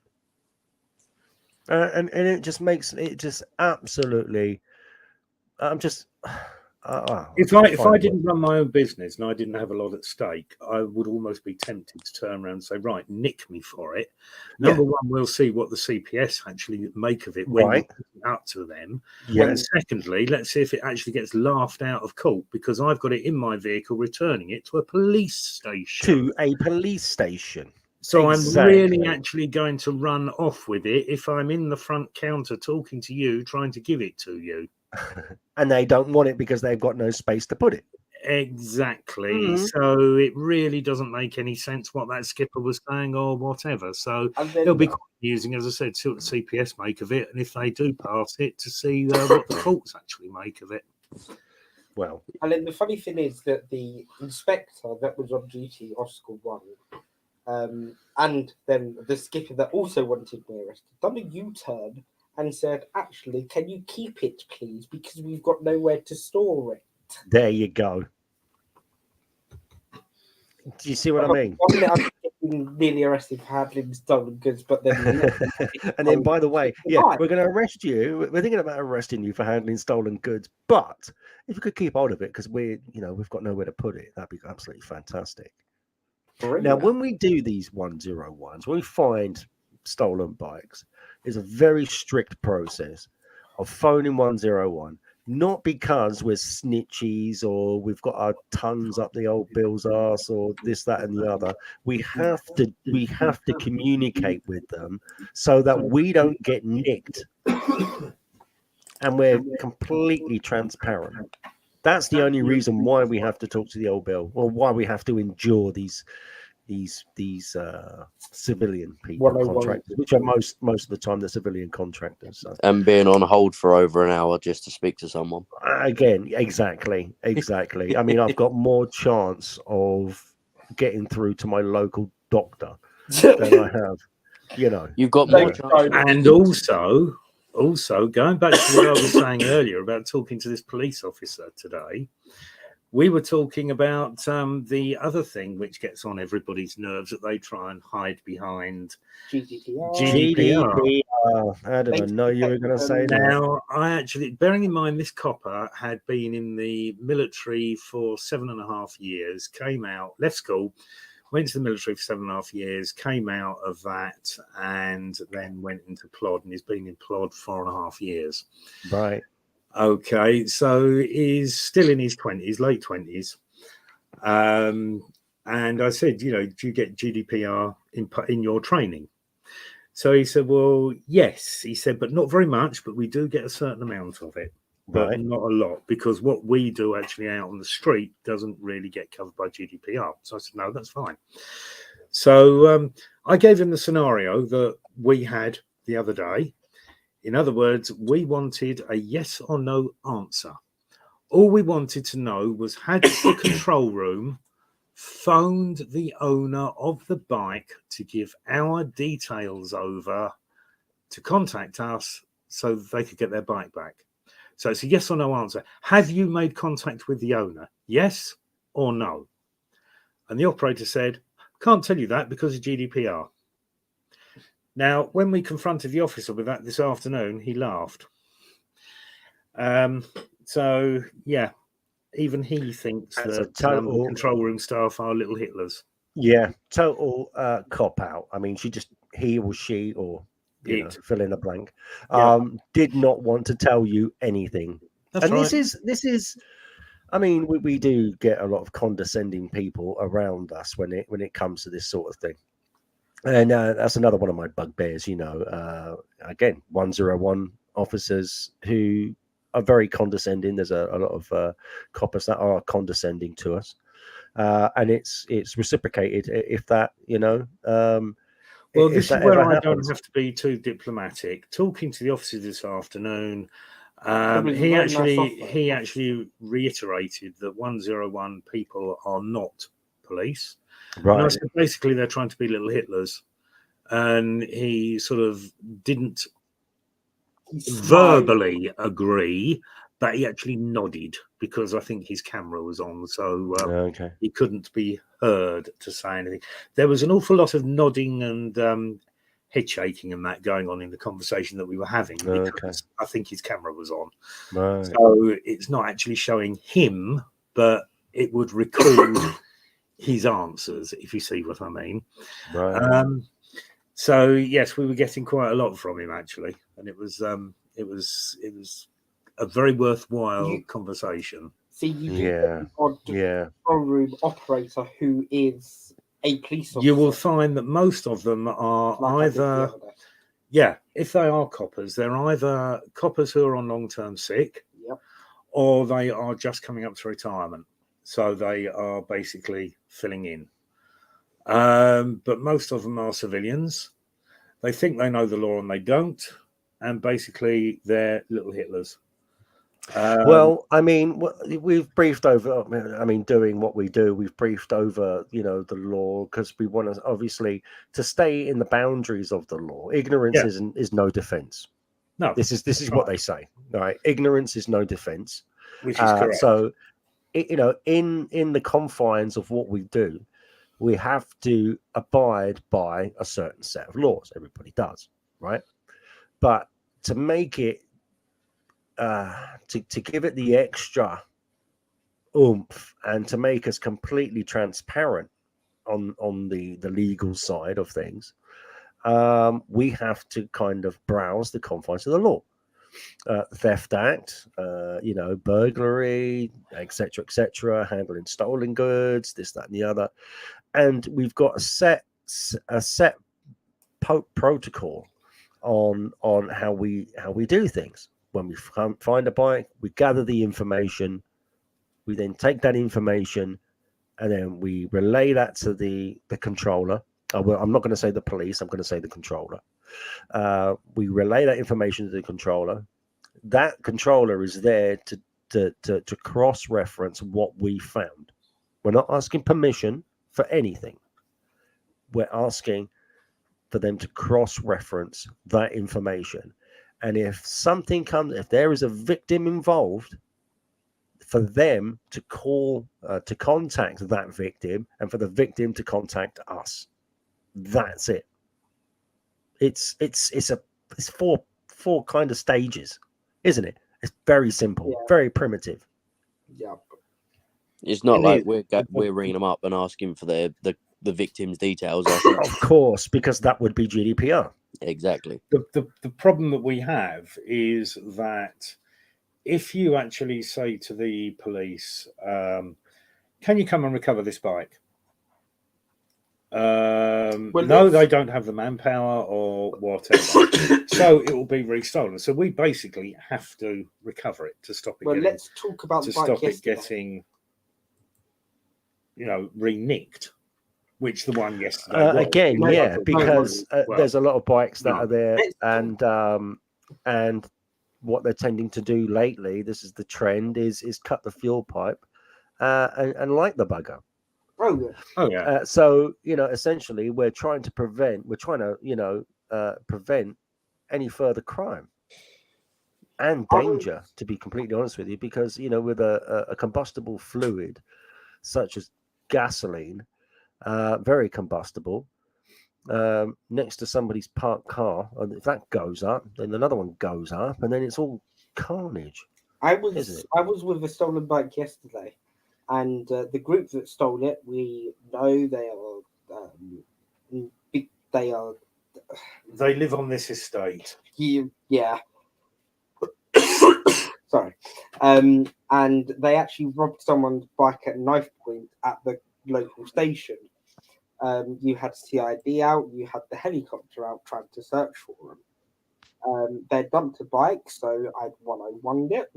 Speaker 2: And it just makes it just absolutely,
Speaker 4: If I
Speaker 2: fine.
Speaker 4: didn't run my own business and I didn't have a lot at stake, I would almost be tempted to turn around and say, right, nick me for it. Number one, we'll see what the CPS actually make of it when you
Speaker 2: Right.
Speaker 4: put it up to them.
Speaker 2: Yeah.
Speaker 4: And secondly, let's see if it actually gets laughed out of court, because I've got it in my vehicle returning it to a police station.
Speaker 2: To a police station.
Speaker 4: So
Speaker 2: Exactly.
Speaker 4: I'm really actually going to run off with it if I'm in the front counter talking to you, trying to give it to you.
Speaker 2: And they don't want it because they've got no space to put it.
Speaker 4: Exactly.
Speaker 2: Mhm.
Speaker 4: So it really doesn't make any sense what that skipper was saying or whatever. So
Speaker 3: And then
Speaker 4: it'll be quite amusing, as I said, see what the CPS make of it, and if they do pass it, to see what the courts actually make of it.
Speaker 2: Well,
Speaker 3: And then the funny thing is that the inspector that was on duty, Oscar 1, and then the skipper that also wanted me arrested, done a U-turn and said, actually, can you keep it, please? Because we've got nowhere to store it.
Speaker 2: there you go. Do you see what I mean?
Speaker 3: 1 minute I'm getting nearly arrested for handling stolen goods, but then
Speaker 2: And then, by the way, yeah,
Speaker 3: Right.
Speaker 2: we're going to arrest you. We're thinking about arresting you for handling stolen goods. But if you could keep hold of it, because we've got nowhere to put it, that'd be absolutely fantastic. Now, when we do these 101s, when we find stolen bikes, it's a very strict process of phoning 101, not because we're snitchies or we've got our tongues up the old Bill's arse or this, that, and the other. We have to communicate with them so that we don't get nicked, and we're completely transparent. That's the only reason why we have to talk to the old Bill, or why we have to endure these civilian people,
Speaker 3: 101.
Speaker 2: contractors, which are most of the time the civilian contractors. So
Speaker 6: And being on hold for over an hour just to speak to someone.
Speaker 2: again, exactly. I mean, I've got more chance of getting through to my local doctor than I have,
Speaker 6: You've got more
Speaker 3: Thanks,
Speaker 6: chance.
Speaker 3: Tony.
Speaker 4: And also going back to what I was saying earlier about talking to this police officer today, we were talking about the other thing which gets on everybody's nerves that they try and hide behind.
Speaker 3: GDPR.
Speaker 2: GDPR. How did I know you were going to say that?
Speaker 4: Now, I actually, bearing in mind this copper had been in the military for 7.5 years, came out, left school, went to the military for 7.5 years, came out of that, and then went into Plod, and he's been in Plod 4.5 years.
Speaker 2: Right.
Speaker 4: Okay, so he's still in his 20s, late 20s. And I said, do you get GDPR in your training? So he said, well, yes. He said, but not very much, but we do get a certain amount of it, but
Speaker 2: Right.
Speaker 4: not a lot, because what we do actually out on the street doesn't really get covered by GDPR. So I said, no, that's fine. So I gave him the scenario that we had the other day. In other words, we wanted a yes or no answer. All we wanted to know was, had the control room phoned the owner of the bike to give our details over to contact us so that they could get their bike back? So it's a yes or no answer. Have you made contact with the owner? Yes or no? And the operator said, can't tell you that because of GDPR. Now, when we confronted the officer with that this afternoon, he laughed. So, yeah, even he thinks
Speaker 2: That's a
Speaker 4: that
Speaker 2: total-
Speaker 4: control room staff are little Hitlers.
Speaker 2: Yeah, total cop out. I mean, he or she, or fill in the blank, did not want to tell you anything.
Speaker 4: That's
Speaker 2: and
Speaker 4: right.
Speaker 2: this is, I mean, we do get a lot of condescending people around us when it comes to this sort of thing. And that's another one of my bugbears, again, 101 officers who are very condescending. There's a lot of coppers that are condescending to us. And it's reciprocated if that,
Speaker 4: Well,
Speaker 2: if
Speaker 4: this is
Speaker 2: that
Speaker 4: where
Speaker 2: ever
Speaker 4: I
Speaker 2: happens.
Speaker 4: don't have to be too diplomatic. Talking to the officer this afternoon,
Speaker 3: Probably
Speaker 4: he
Speaker 3: very nice
Speaker 4: actually
Speaker 3: offer.
Speaker 4: reiterated that 101 people are not police. And I
Speaker 2: Right.
Speaker 4: said, basically, they're trying to be little Hitlers. And he sort of didn't verbally agree, but he actually nodded because I think his camera was on. So
Speaker 2: Okay.
Speaker 4: he couldn't be heard to say anything. There was an awful lot of nodding and head shaking and that going on in the conversation that we were having because I think his camera was on.
Speaker 2: Right.
Speaker 4: So it's not actually showing him, but it would record his answers, if you see what I mean.
Speaker 2: Right.
Speaker 4: So yes, we were getting quite a lot from him actually, and it was a very worthwhile conversation.
Speaker 3: See, you do control room operator who is a police officer.
Speaker 4: You will find that most of them are either, if they are coppers, they're either coppers who are on long-term sick, or they are just coming up to retirement. So they are basically filling in. But most of them are civilians. They think they know the law and they don't. And basically, they're little Hitlers.
Speaker 2: Well, I mean, we've briefed over. I mean, doing what we do, we've briefed over, the law because we want to obviously to stay in the boundaries of the law. Ignorance is no defense.
Speaker 4: No,
Speaker 2: this is what they say. Right, ignorance is no defense.
Speaker 4: Which is correct.
Speaker 2: So, in the confines of what we do, we have to abide by a certain set of laws. Everybody does, right? But to make it to give it the extra oomph and to make us completely transparent on the legal side of things, we have to kind of browse the confines of the law. Theft Act, burglary, etc., handling stolen goods, this, that, and the other, and we've got a set protocol on how we do things. When we find a bike, we gather the information, we then take that information, and then we relay that to the controller. Well, I'm not going to say the police, I'm going to say the controller. We relay that information to the controller. That controller is there to cross-reference what we found. We're not asking permission for anything. We're asking for them to cross-reference that information. And if something comes, if there is a victim involved, for them to call, to contact that victim, and for the victim to contact us. That's it. It's four kind of stages, isn't it? It's very simple, very primitive.
Speaker 3: Yeah.
Speaker 6: It's not like we're ringing them up and asking for the victim's details.
Speaker 2: Of course, because that would be GDPR.
Speaker 6: Exactly.
Speaker 4: The problem that we have is that if you actually say to the police, can you come and recover this bike? No, they don't have the manpower or whatever. So it will be restolen. So we basically have to recover it to stop it
Speaker 3: let's talk about
Speaker 4: to
Speaker 3: the bike
Speaker 4: stop
Speaker 3: yesterday.
Speaker 4: it getting, re-nicked. Which the one yesterday was.
Speaker 2: Again, because there's a lot of bikes that are there, and what they're tending to do lately, this is the trend, is cut the fuel pipe and light the bugger. So essentially, we're trying to prevent any further crime and danger. To be completely honest with you, because with a combustible fluid such as gasoline. Very combustible, next to somebody's parked car, and if that goes up, then another one goes up, and then it's all carnage.
Speaker 3: I was with a stolen bike yesterday, and the group that stole it, we know
Speaker 4: they live on this estate.
Speaker 3: Yeah. Sorry, and they actually robbed someone's bike at knife point at the local station. You had CID out, you had the helicopter out trying to search for them. They dumped a bike, so I'd 101'd it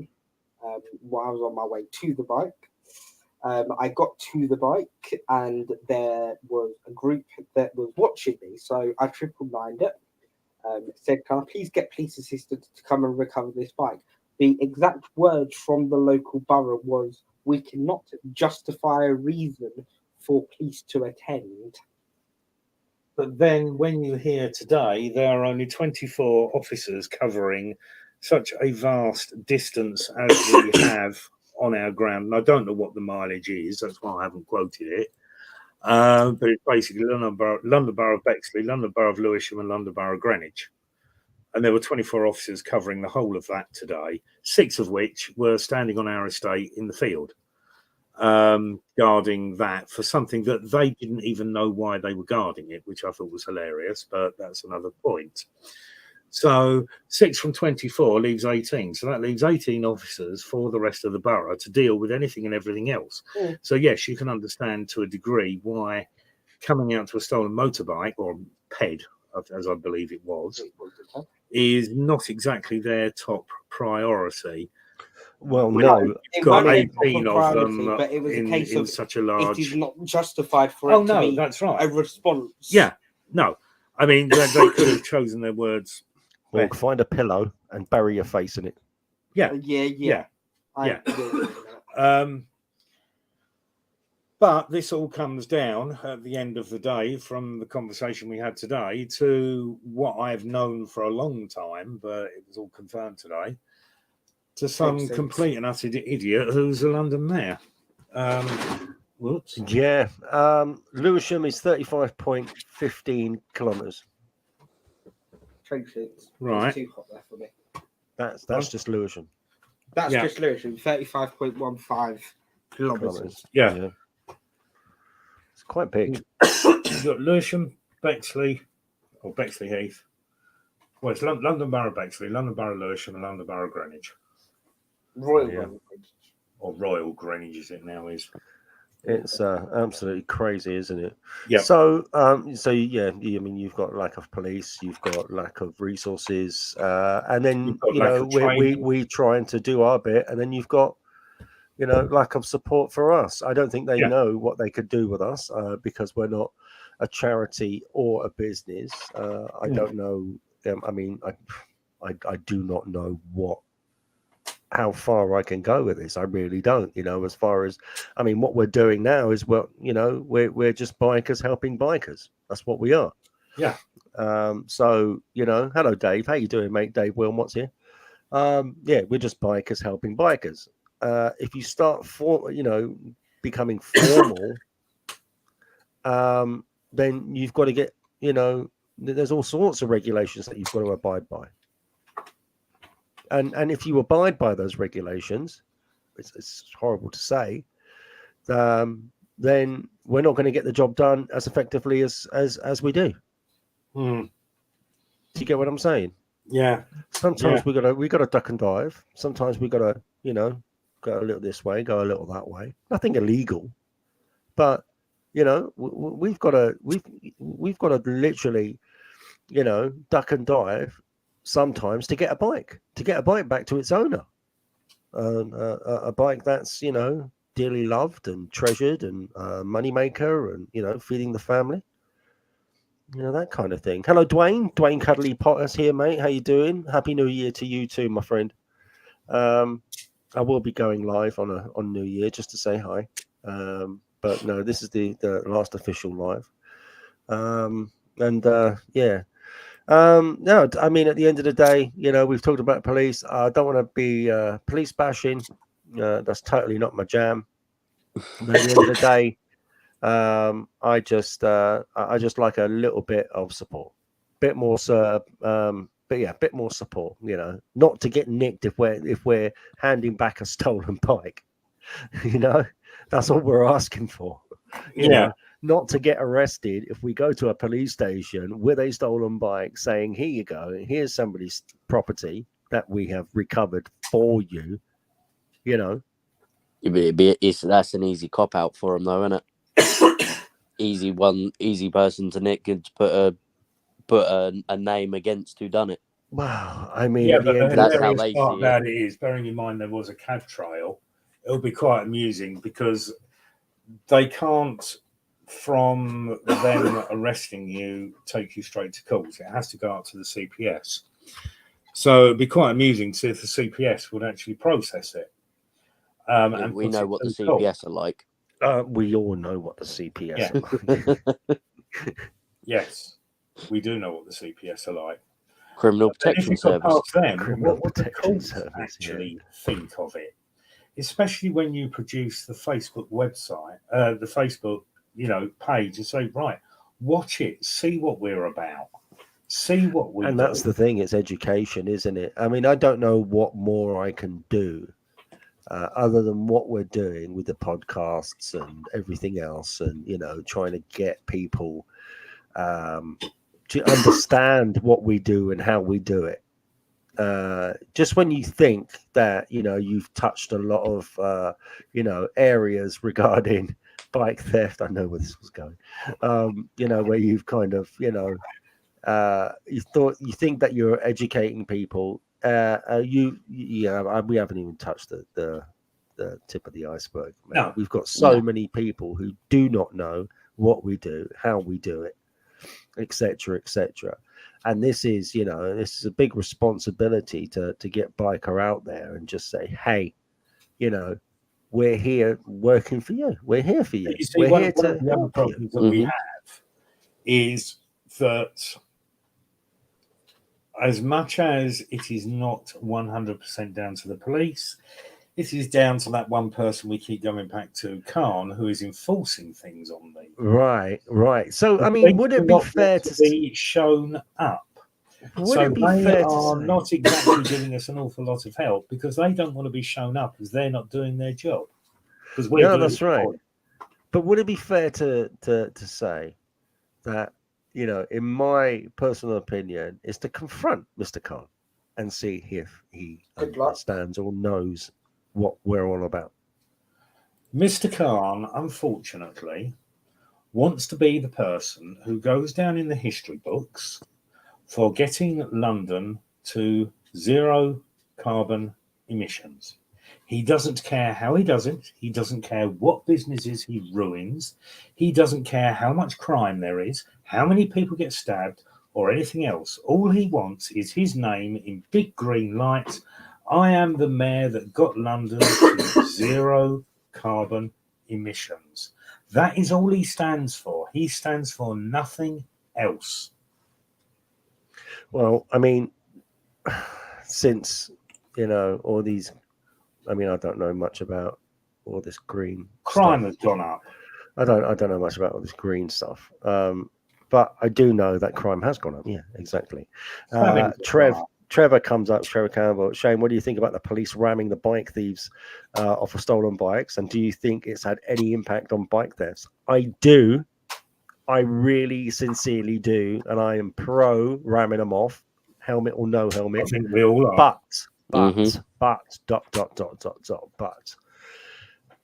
Speaker 3: while I was on my way to the bike. I got to the bike, and there was a group that was watching me, so I 999'd it. Said, can I please get police assistance to come and recover this bike? The exact words from the local borough was, we cannot justify a reason for police to attend.
Speaker 4: But then when you hear today, there are only 24 officers covering such a vast distance as we have on our ground. And I don't know what the mileage is. That's why I haven't quoted it. But it's basically London Borough of Bexley, London Borough of Lewisham, and London Borough of Greenwich. And there were 24 officers covering the whole of that today, 6 of which were standing on our estate in the field, guarding that for something that they didn't even know why they were guarding it, which I thought was hilarious, but that's another point. So 6 from 24 leaves 18. So that leaves 18 officers for the rest of the borough to deal with anything and everything else.
Speaker 3: Mm.
Speaker 4: So, yes, you can understand to a degree why coming out to a stolen motorbike, or PED, as I believe it was, is not exactly their top priority.
Speaker 2: Well,
Speaker 4: When
Speaker 2: no.
Speaker 4: you've got
Speaker 3: It might be
Speaker 4: 18
Speaker 3: a
Speaker 4: of
Speaker 3: priority,
Speaker 4: them
Speaker 3: but it was a
Speaker 4: in,
Speaker 3: case
Speaker 4: in
Speaker 3: of
Speaker 4: such a
Speaker 3: It
Speaker 4: large...
Speaker 3: is not justified for
Speaker 4: Oh,
Speaker 3: it to
Speaker 4: no,
Speaker 3: be
Speaker 4: that's right.
Speaker 3: a response.
Speaker 4: Yeah, no. I mean, they could have chosen their words.
Speaker 2: Well, find a pillow and bury your face in it.
Speaker 4: Yeah.
Speaker 3: Yeah. I
Speaker 4: Yeah.
Speaker 3: agree with that.
Speaker 4: But this all comes down at the end of the day, from the conversation we had today, to what I've known for a long time, but it was all confirmed today, to some
Speaker 3: Makes sense.
Speaker 4: complete and utter idiot who's a London mayor. Whoops.
Speaker 2: Yeah. Lewisham is 35.15 kilometres.
Speaker 3: Trenchants.
Speaker 4: Right.
Speaker 3: It's too hot there for me.
Speaker 2: That's just Lewisham.
Speaker 3: That's
Speaker 4: Yeah.
Speaker 3: just literally 35.15 kilometres.
Speaker 4: Yeah.
Speaker 2: It's quite big.
Speaker 4: You've got Lewisham, Bexley, or Bexley Heath. Well, it's London Borough Bexley, London Borough Lewisham, and London Borough Greenwich.
Speaker 3: Royal.
Speaker 2: Yeah.
Speaker 4: Or Royal Greenwich, as it now is.
Speaker 2: It's absolutely crazy, isn't it?
Speaker 4: Yeah.
Speaker 2: So, yeah, I mean, you've got lack of police, you've got lack of resources, and then
Speaker 4: You've got lack of training.
Speaker 2: we trying to do our bit, and then you've got, lack of support for us. I don't think they
Speaker 4: Yeah.
Speaker 2: know what they could do with us because we're not a charity or a business. I don't know. I mean, I do not know how far I can go with this. I really don't. As far as, I mean, what we're doing now is we're just bikers helping bikers. That's what we are.
Speaker 4: Yeah.
Speaker 2: So hello Dave, how you doing, mate? Dave Wilmots here. Yeah, we're just bikers helping bikers. If you start becoming formal, then you've got to get, there's all sorts of regulations that you've got to abide by. And if you abide by those regulations, it's horrible to say, then we're not going to get the job done as effectively as we do.
Speaker 4: Hmm.
Speaker 2: Do you get what I'm saying?
Speaker 4: Yeah.
Speaker 2: Sometimes we gotta duck and dive. Sometimes we gotta, go a little this way, go a little that way. Nothing illegal, but we've got to literally, duck and dive sometimes to get a bike back to its owner. A bike that's dearly loved and treasured and moneymaker and feeding the family. That kind of thing. Hello, Dwayne. Dwayne Cuddly Potters here, mate. How you doing? Happy New Year to you too, my friend. I will be going live on New Year just to say hi. But no, this is the last official live. Yeah. No, I mean, at the end of the day, we've talked about police. I don't want to be police bashing. That's totally not my jam. But at the end of the day, I just like a little bit of support, bit more, but yeah, a bit more support. Not to get nicked if we're handing back a stolen bike. That's all we're asking for. You know, not to get arrested if we go to a police station with a stolen bike, saying, "Here you go, here's somebody's property that we have recovered for you."
Speaker 6: That's an easy cop out for them, though, isn't it? easy person to nick and to put a name against who done it.
Speaker 2: Wow, I mean,
Speaker 4: Yeah,
Speaker 2: at
Speaker 4: but
Speaker 2: the end
Speaker 4: the
Speaker 2: of the day,
Speaker 6: how
Speaker 4: hilarious
Speaker 6: they
Speaker 4: part
Speaker 6: see
Speaker 4: about it is, bearing in mind there was a cab trial, it'll be quite amusing because they can't, from them arresting you, take you straight to court. It has to go up to the CPS. So it'd be quite amusing to see if the CPS would actually process it. And
Speaker 6: We
Speaker 4: put
Speaker 6: know
Speaker 4: it
Speaker 6: what the
Speaker 4: to court.
Speaker 6: CPS are like.
Speaker 2: we all know what the CPS
Speaker 4: Yeah.
Speaker 2: are like.
Speaker 4: Yes, we do know what the CPS are like.
Speaker 6: Criminal
Speaker 4: But if
Speaker 6: Protection
Speaker 4: you go
Speaker 6: Service.
Speaker 4: past them,
Speaker 2: Criminal
Speaker 4: what would the
Speaker 2: Protection
Speaker 4: courts
Speaker 2: Service,
Speaker 4: actually think of it? Especially when you produce the Facebook website, the Facebook page and say, right, watch it, see what we're about, see what we
Speaker 2: And
Speaker 4: do.
Speaker 2: that's the thing, it's education, isn't it? I mean, I don't know what more I can do other than what we're doing with the podcasts and everything else, and trying to get people to understand what we do and how we do it. Just when you think that you've touched a lot of areas regarding bike theft, I know where this was going. Where you've kind of you think that you're educating people. We haven't even touched the tip of the iceberg.
Speaker 4: No.
Speaker 2: We've got so many people who do not know what we do, how we do it, etc., etc. And this is a big responsibility to get Biker out there and just say, hey, we're here working for you. We're here for you.
Speaker 4: You see,
Speaker 2: We're
Speaker 4: one
Speaker 2: here
Speaker 4: of
Speaker 2: to
Speaker 4: the other
Speaker 2: help you.
Speaker 4: problems that we have is that as much as it is not 100% down to the police, it is down to that one person we keep going back to, Khan, who is enforcing things on me.
Speaker 2: Right. So, I
Speaker 4: The
Speaker 2: mean,
Speaker 4: things
Speaker 2: would it
Speaker 4: do
Speaker 2: be
Speaker 4: not
Speaker 2: fair
Speaker 4: want
Speaker 2: to
Speaker 4: be shown up?
Speaker 2: Would it be
Speaker 4: they
Speaker 2: fair to
Speaker 4: are
Speaker 2: say?
Speaker 4: not exactly giving us an awful lot of help because they don't want to be shown up because they're not doing their job. Because we're
Speaker 2: No,
Speaker 4: doing
Speaker 2: that's
Speaker 4: it
Speaker 2: right.
Speaker 4: for them.
Speaker 2: But would it be fair to say that, in my personal opinion, is to confront Mr. Khan and see if he
Speaker 3: Good luck.
Speaker 2: understands or knows what we're all about?
Speaker 4: Mr. Khan, unfortunately, wants to be the person who goes down in the history books for getting London to zero carbon emissions. He doesn't care how he does it. He doesn't care what businesses he ruins. He doesn't care how much crime there is, how many people get stabbed, or anything else. All he wants is his name in big green lights. I am the mayor that got London to zero carbon emissions. That is all he stands for. He stands for nothing else.
Speaker 2: Well, I mean, since, all these, I mean, I don't know much about all this green
Speaker 4: Crime
Speaker 2: stuff.
Speaker 4: has gone up.
Speaker 2: I don't know much about all this green stuff. But I do know that crime has gone up. Yeah, exactly. Trevor comes up, Trevor Campbell. Shane, what do you think about the police ramming the bike thieves off of stolen bikes? And do you think it's had any impact on bike thefts? I do. I really sincerely do. And I am pro ramming them off, helmet or no
Speaker 4: I
Speaker 2: helmet.
Speaker 4: think we all are.
Speaker 2: But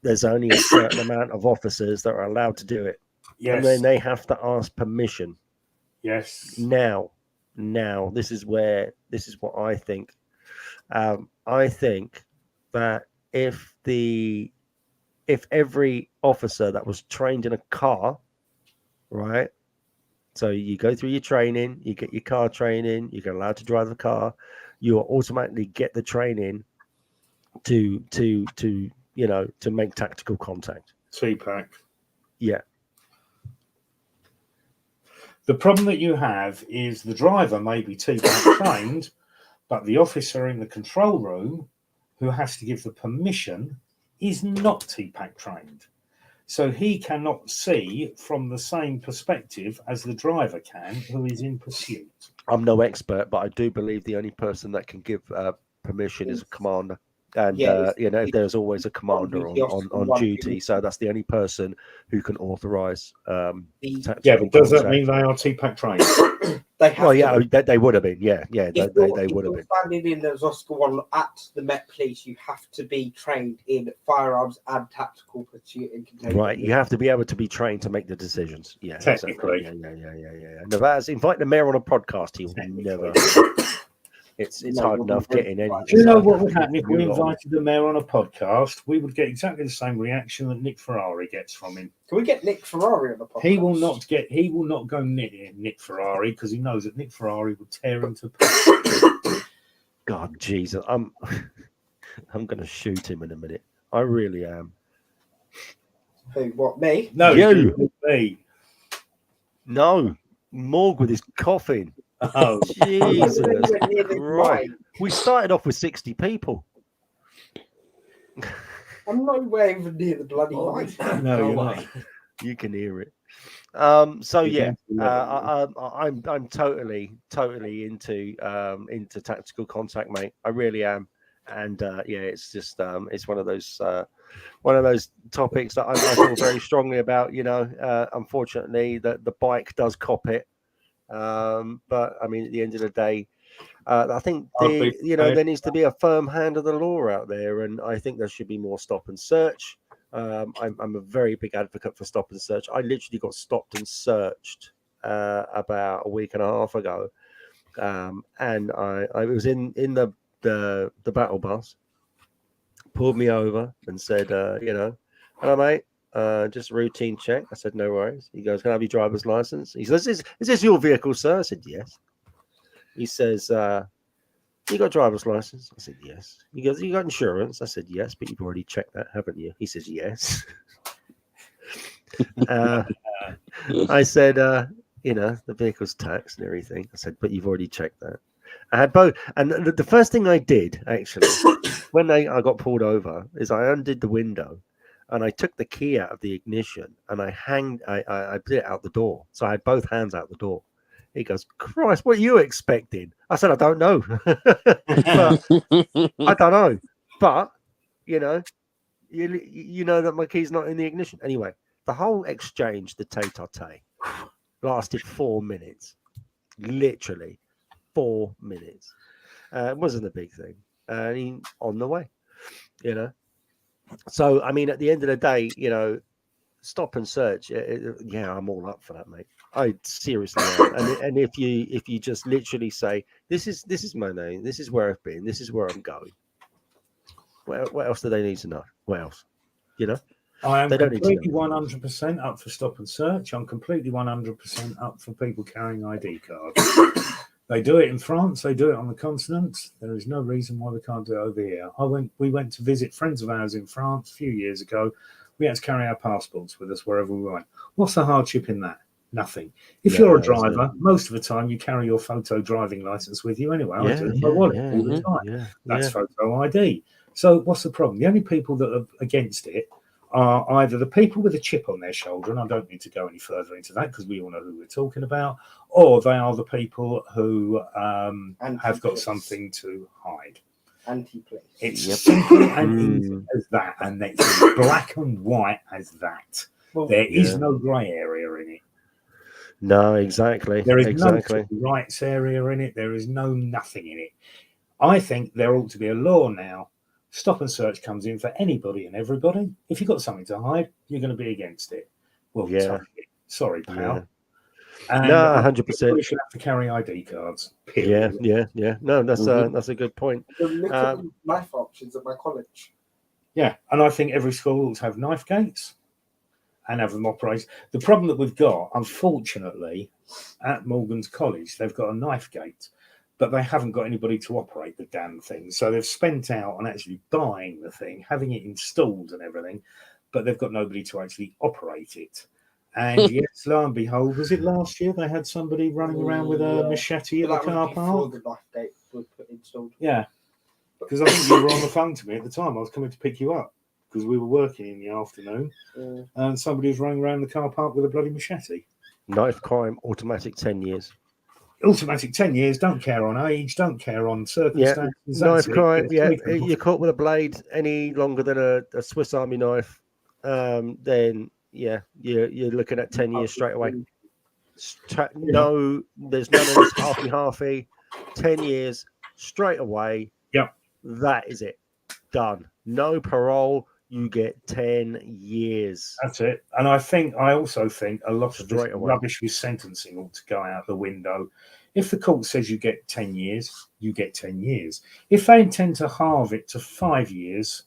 Speaker 2: there's only a certain amount of officers that are allowed to do it.
Speaker 4: Yes.
Speaker 2: And then they have to ask permission.
Speaker 4: Yes.
Speaker 2: Now, this is what I think. I think that if every officer that was trained in a car, right? So you go through your training, you get your car training, you get allowed to drive the car, you will automatically get the training to make tactical contact.
Speaker 4: TPAC.
Speaker 2: Yeah.
Speaker 4: The problem that you have is the driver may be TPAC trained, but the officer in the control room who has to give the permission is not TPAC trained. So he cannot see from the same perspective as the driver can, who is in pursuit.
Speaker 2: I'm no expert, but I do believe the only person that can give permission is a commander. And, there's always a commander on duty. So that's the only person who can authorize.
Speaker 4: Yeah, but does that mean they are TPAC trained?
Speaker 2: They would have been. Yeah, they would have been.
Speaker 3: Standing in the Oscar one at the Met Police, you have to be trained in firearms and tactical pursuit and containment.
Speaker 2: Right, you have to be able to be trained to make the decisions. Yeah,
Speaker 4: technically.
Speaker 2: Exactly. Yeah. Navaz, invite the mayor on a podcast. He will never. It's hard enough getting any.
Speaker 4: Do you know what would happen if we invited the mayor on a podcast? We would get exactly the same reaction that Nick Ferrari gets from him.
Speaker 3: Can we get Nick Ferrari on the podcast?
Speaker 4: He will not go near Nick Ferrari because he knows that Nick Ferrari would tear him to pieces.
Speaker 2: God, Jesus, I'm going to shoot him in a minute. I really am.
Speaker 3: Who? What? Me?
Speaker 4: No,
Speaker 2: you.
Speaker 4: Me.
Speaker 2: No, Morg with his coughing.
Speaker 4: Oh,
Speaker 2: Jesus! Right, we started off with 60 people.
Speaker 3: I'm nowhere even near the bloody mic.
Speaker 4: No, you're not.
Speaker 2: You can hear it. So yeah, I'm totally into tactical contact, mate. I really am, and yeah, it's just it's one of those topics that I feel very strongly about. You know, unfortunately, that the bike does cop it, but I mean, at the end of the day, I think there needs to be a firm hand of the law out there, and I think there should be more stop and search. I'm a very big advocate for stop and search. I literally got stopped and searched about a week and a half ago, and I was in the battle bus, pulled me over and said, hello mate, just routine check. I said no worries. He goes, can I have your driver's license? He says, is this your vehicle, sir? I said yes. He says, you got a driver's license? I said, yes. He goes, you got insurance? I said, yes, but you've already checked that, haven't you? He says, yes. I said, the vehicle's taxed and everything. I said, but you've already checked that. I had both. And the first thing I did, actually, when I got pulled over, is I undid the window and I took the key out of the ignition and I put it out the door. So I had both hands out the door. He goes, Christ, what are you expecting? I said, I don't know. But, I don't know. But, you know that my key's not in the ignition. Anyway, the whole exchange, the tete-a-tete, lasted 4 minutes. Literally 4 minutes. It wasn't a big thing. And he on the way, So, I mean, at the end of the day, stop and search. Yeah, I'm all up for that, mate. I seriously am. And if you just literally say, this is my name, this is where I've been, this is where I'm going. What else do they need to know? What else?
Speaker 4: I am completely 100% up for stop and search. I'm completely 100% up for people carrying ID cards. They do it in France. They do it on the continent. There is no reason why we can't do it over here. We went to visit friends of ours in France a few years ago. We had to carry our passports with us wherever we went. What's the hardship in that? Nothing. If you're a driver, most of the time you carry your photo driving license with you anyway. I do it in my wallet all the time. That's photo ID. So what's the problem? The only people that are against it are either the people with a chip on their shoulder, and I don't need to go any further into that because we all know who we're talking about, or they are the people who have got something to hide.
Speaker 3: Anti-police.
Speaker 4: It's simple and easy as that, and it's black and white as that. Well, there is no grey area in it.
Speaker 2: No, exactly.
Speaker 4: There is no rights area in it. There is no nothing in it. I think there ought to be a law now. Stop and search comes in for anybody and everybody. If you've got something to hide, you're going to be against it. Well, sorry, pal. And
Speaker 2: no, 100%.
Speaker 4: We should have to carry ID cards. Period.
Speaker 2: Yeah. No, that's a good point.
Speaker 3: Knife options at my college.
Speaker 4: Yeah, and I think every school ought to have knife gates and have them operate. The problem that we've got, unfortunately, at Morgan's College, they've got a knife gate, but they haven't got anybody to operate the damn thing. So they've spent out on actually buying the thing, having it installed and everything, but they've got nobody to actually operate it. And yes, lo and behold, was it last year they had somebody running around with a machete in the car park?
Speaker 3: The knife gate was installed.
Speaker 4: Yeah, because I think you were on the phone to me at the time. I was coming to pick you up because we were working in the afternoon, and somebody was running around the car park with a bloody machete.
Speaker 2: Knife crime, automatic 10 years.
Speaker 4: Automatic 10 years, don't care on age, don't care on circumstances.
Speaker 2: Yeah, knife crime, you're caught with a blade any longer than a Swiss Army knife, then you're looking at 10 years straight away. No, there's none of this halfy. 10 years straight away.
Speaker 4: Yeah,
Speaker 2: that is it. Done. No parole. You get 10 years.
Speaker 4: That's it. And I also think a lot of this rubbish with sentencing ought to go out the window. If the court says you get 10 years, you get 10 years. If they intend to halve it to 5 years,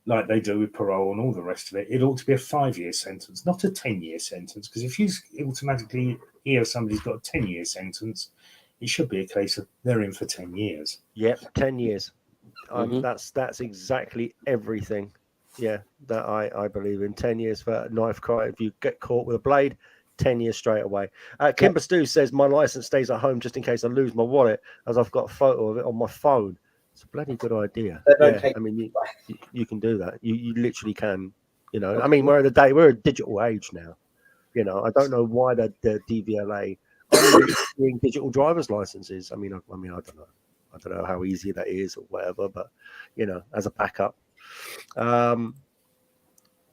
Speaker 4: like they do with parole and all the rest of it, it ought to be a 5-year sentence, not a 10-year sentence. Because if you automatically hear somebody's got a 10-year sentence, it should be a case of they're in for 10 years.
Speaker 2: Yep, 10 years. That's exactly everything. Yeah, that I believe in. 10 years for a knife crime. If you get caught with a blade, 10 years straight away. Kimber Stu says, my license stays at home just in case I lose my wallet, as I've got a photo of it on my phone. It's a bloody good idea. I mean, you can do that. You literally can. I mean, we're a digital age now. You know, I don't know why the DVLA are doing digital driver's licenses. I mean, I don't know. I don't know how easy that is or whatever, but you know, as a backup.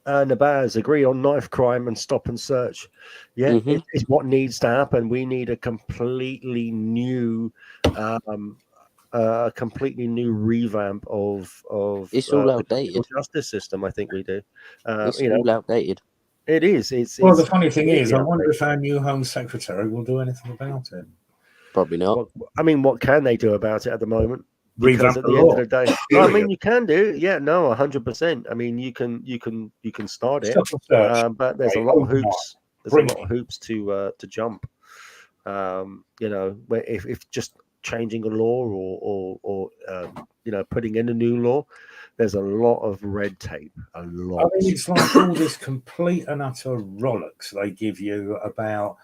Speaker 2: Nabaz, agree on knife crime and stop and search. Yeah,
Speaker 6: Mhm.
Speaker 2: it's what needs to happen. We need a completely new revamp of
Speaker 6: It's all
Speaker 2: the
Speaker 6: outdated.
Speaker 2: criminal justice system. I think we do.
Speaker 6: It's
Speaker 2: You know,
Speaker 6: all outdated.
Speaker 2: it is. It's
Speaker 4: Well, the funny thing is, I
Speaker 2: completely
Speaker 4: wonder
Speaker 2: outdated.
Speaker 4: if our new Home Secretary will do anything about it.
Speaker 6: Probably not.
Speaker 2: What can they do about it at the moment? Because
Speaker 4: Revamp
Speaker 2: at
Speaker 4: the
Speaker 2: the end
Speaker 4: law.
Speaker 2: of the day, I mean, you can do, yeah, no, 100%. I mean, you can start it,
Speaker 4: Stop and search.
Speaker 2: but there's a
Speaker 4: Okay,
Speaker 2: lot of
Speaker 4: overnight.
Speaker 2: hoops. There's
Speaker 4: Bring
Speaker 2: a lot of hoops to jump. You know, where if just changing a law or you know, putting in a new law, there's a lot of red tape. A
Speaker 4: I
Speaker 2: lot.
Speaker 4: mean, it's like all this complete and utter rollicks they give you about,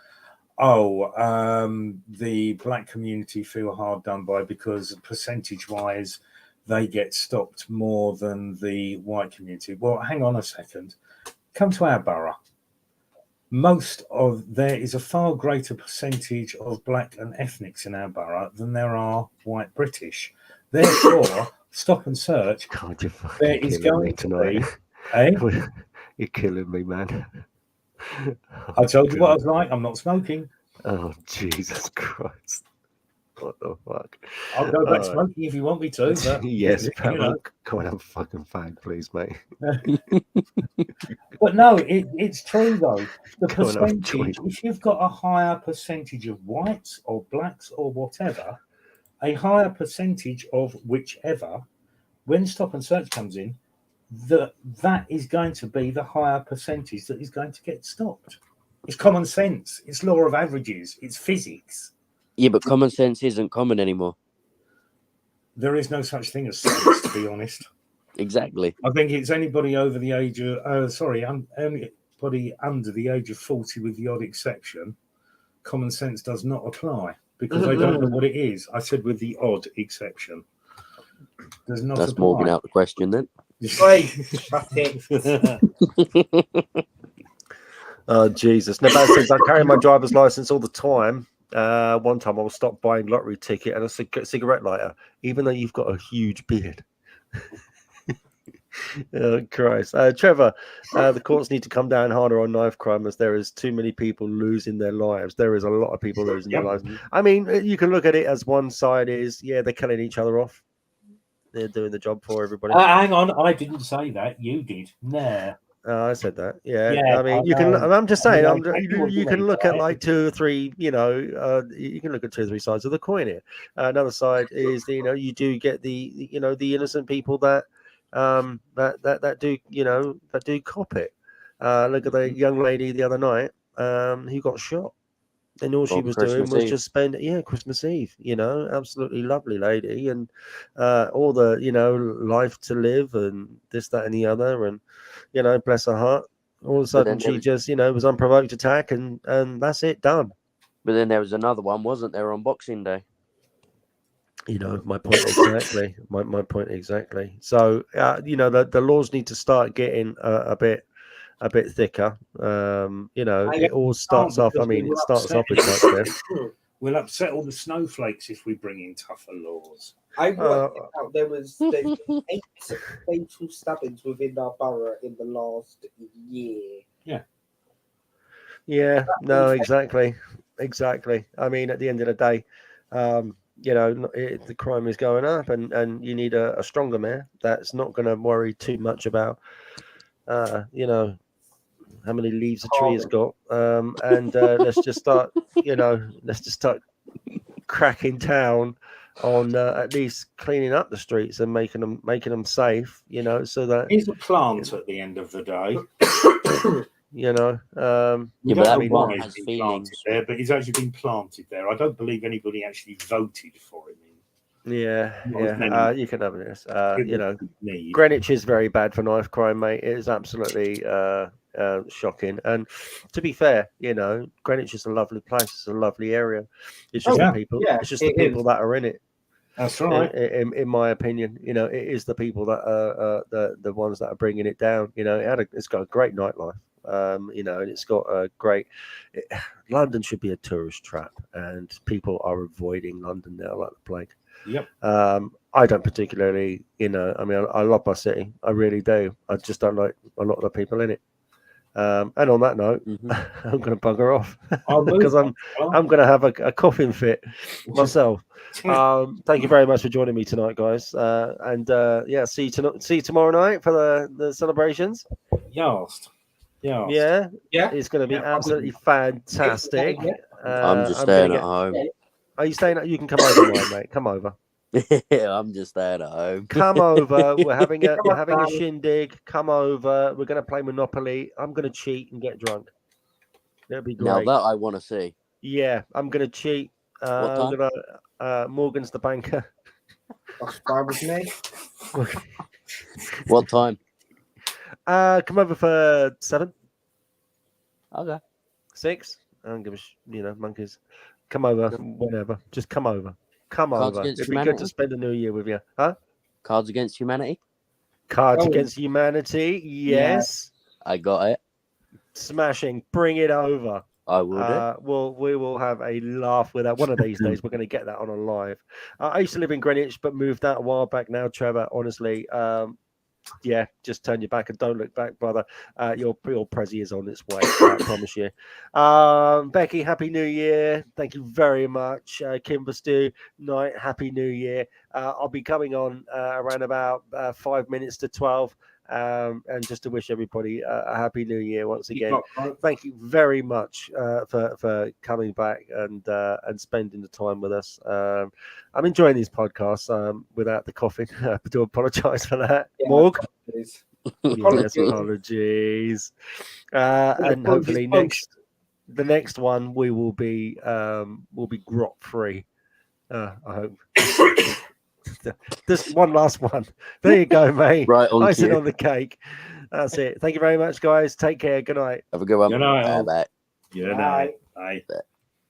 Speaker 4: the black community feel hard done by because percentage-wise they get stopped more than the white community. Well, hang on a second. Come to our borough. There is a far greater percentage of black and ethnics in our borough than there are white British. Therefore, stop and search.
Speaker 2: God, you're
Speaker 4: There
Speaker 2: fucking
Speaker 4: is
Speaker 2: killing
Speaker 4: going
Speaker 2: me
Speaker 4: to
Speaker 2: tonight.
Speaker 4: be, eh?
Speaker 2: You're killing me, man.
Speaker 4: I told you what I was
Speaker 2: God.
Speaker 4: like. I'm not smoking.
Speaker 2: Oh, Jesus Christ. What the fuck?
Speaker 4: I'll go back
Speaker 2: All right.
Speaker 4: smoking if you want me to. But
Speaker 2: Yes,
Speaker 4: you
Speaker 2: Pablo.
Speaker 4: know.
Speaker 2: Go on, have a fucking fag, please, mate.
Speaker 4: But no, it's true though. The
Speaker 2: Go on, have a
Speaker 4: percentage,
Speaker 2: joint.
Speaker 4: if you've got a higher percentage of whites or blacks or whatever, a higher percentage of whichever, when stop and search comes in, that is going to be the higher percentage that is going to get stopped. It's common sense. It's law of averages. It's physics.
Speaker 6: Yeah, but common sense isn't common anymore.
Speaker 4: There is no such thing as sense, to be honest.
Speaker 6: Exactly.
Speaker 4: I think it's anybody over the age of, anybody under the age of 40 with the odd exception, common sense does not apply because they don't know what it is. I said with the odd exception. Does not
Speaker 6: That's
Speaker 4: apply.
Speaker 6: Morgan out the question then.
Speaker 3: Oi, shut it.
Speaker 2: Oh, Jesus. Nabaz says, I carry my driver's license all the time. One time I was stopped buying lottery ticket and a cigarette lighter, even though you've got a huge beard. Oh, Christ. Trevor, the courts need to come down harder on knife crime as there is too many people losing their lives. There is a lot of people losing their lives. I mean, you can look at it as one side is, yeah, they're killing each other off. They're doing the job for everybody.
Speaker 4: Hang on, I didn't say that. You did. Nah.
Speaker 2: I said that. Yeah.
Speaker 4: Yeah,
Speaker 2: I mean,
Speaker 4: I
Speaker 2: you can.
Speaker 4: know.
Speaker 2: I'm just
Speaker 4: I
Speaker 2: saying.
Speaker 4: mean,
Speaker 2: You can look at like 2 or 3. You know, you can look at 2 or 3 sides of the coin here. Another side is, you know, you do get the innocent people that that do, you know, that do cop it. Look at the young lady the other night who got shot. And all she
Speaker 6: On
Speaker 2: was
Speaker 6: Christmas
Speaker 2: doing was
Speaker 6: Eve.
Speaker 2: just spend, Christmas Eve, you know, absolutely lovely lady. And all the, you know, life to live and this, that, and the other. And, you know, bless her heart. All of a sudden she just, you know, was unprovoked attack and that's it, done.
Speaker 6: But then there was another one, wasn't there, on Boxing Day?
Speaker 2: You know, my point exactly. my point exactly. So, you know, the laws need to start getting a bit thicker. You know, it all starts off. I mean, it starts off with touchdown.
Speaker 4: We'll upset all the snowflakes if we bring in tougher laws.
Speaker 3: I worked out there was 8 fatal stabbings within our borough in the last year.
Speaker 2: Yeah, no, exactly. I mean, at the end of the day, you know, the crime is going up, and you need a stronger mayor that's not going to worry too much about, you know, how many leaves a tree has got, and let's just start cracking down on at least cleaning up the streets and making them safe, you know, so that
Speaker 4: Here's a plant at the end of the day.
Speaker 2: you know.
Speaker 4: We
Speaker 6: but
Speaker 4: don't
Speaker 6: that
Speaker 4: know why
Speaker 6: one
Speaker 4: he's
Speaker 6: has
Speaker 4: been
Speaker 6: feelings.
Speaker 4: planted there, but he's actually been planted there. I don't believe anybody actually voted for him.
Speaker 2: Yeah, you can have this. You know,
Speaker 4: Need.
Speaker 2: Greenwich is very bad for knife crime, mate. It is absolutely shocking. And to be fair, you know, Greenwich is a lovely place. It's a lovely area. It's just the people.
Speaker 3: yeah,
Speaker 2: It's just the people that are in it.
Speaker 4: That's right.
Speaker 2: In my opinion, you know, it is the people that are the ones that are bringing it down. You know, it's got a great nightlife. You know, and it's got a great. London should be a tourist trap, and people are avoiding London now like the plague.
Speaker 4: Yep.
Speaker 2: I don't particularly, you know, I mean, I love my city, I really do. I just don't like a lot of the people in it. And on that note, I'm going to bugger off because I'm going to have a coughing fit myself. Thank you very much for joining me tonight, guys. And yeah, see you tomorrow night for the celebrations.
Speaker 4: Yast.
Speaker 2: Yeah, it's going to be absolutely fantastic.
Speaker 6: I'm just staying at home.
Speaker 2: Are you staying? You can come over, mate. Come over.
Speaker 6: I'm just staying at home.
Speaker 2: Come over. We're having a shindig. Come over. We're going to play Monopoly. I'm going to cheat and get drunk. That'd be great.
Speaker 6: Now that I want to see.
Speaker 2: Yeah, I'm going to cheat.
Speaker 6: What time?
Speaker 2: Morgan's the banker.
Speaker 3: That's fine with me.
Speaker 6: What time?
Speaker 2: Come over for 7,
Speaker 6: Okay.
Speaker 2: 6. I don't give a monkeys. Come over whenever. Just come over. Come
Speaker 6: Cards
Speaker 2: over.
Speaker 6: Against
Speaker 2: It'd be good
Speaker 6: Humanity?
Speaker 2: to spend the new year with you, huh?
Speaker 6: Cards Against Humanity?
Speaker 2: Cards Against Humanity. Yes.
Speaker 6: I got it.
Speaker 2: Smashing. Bring it over.
Speaker 6: I will do.
Speaker 2: We will have a laugh with that. One of these days, we're going to get that on a live. I used to live in Greenwich, but moved out a while back now, Trevor. Honestly, yeah, just turn your back and don't look back, brother. Your Prezi is on its way. I promise you. Becky, Happy New Year. Thank you very much. Kimber Stew, night. Happy New Year. I'll be coming on around about 5 minutes to 12. And just to wish everybody a happy new year once again. Thank you very much for coming back and spending the time with us. I'm enjoying these podcasts without the coughing. I do apologise for that.
Speaker 3: Yeah,
Speaker 2: Morg?
Speaker 3: apologies.
Speaker 2: Yes, apologies. And hopefully the next one we will be grot free. I hope. This one last one. There you go, mate.
Speaker 6: Right on
Speaker 2: Icing
Speaker 6: cue.
Speaker 2: on the cake. That's it. Thank you very much, guys. Take care. Good night.
Speaker 6: Have a good one.
Speaker 4: Good night.
Speaker 6: Bye.
Speaker 4: Good night. Bye.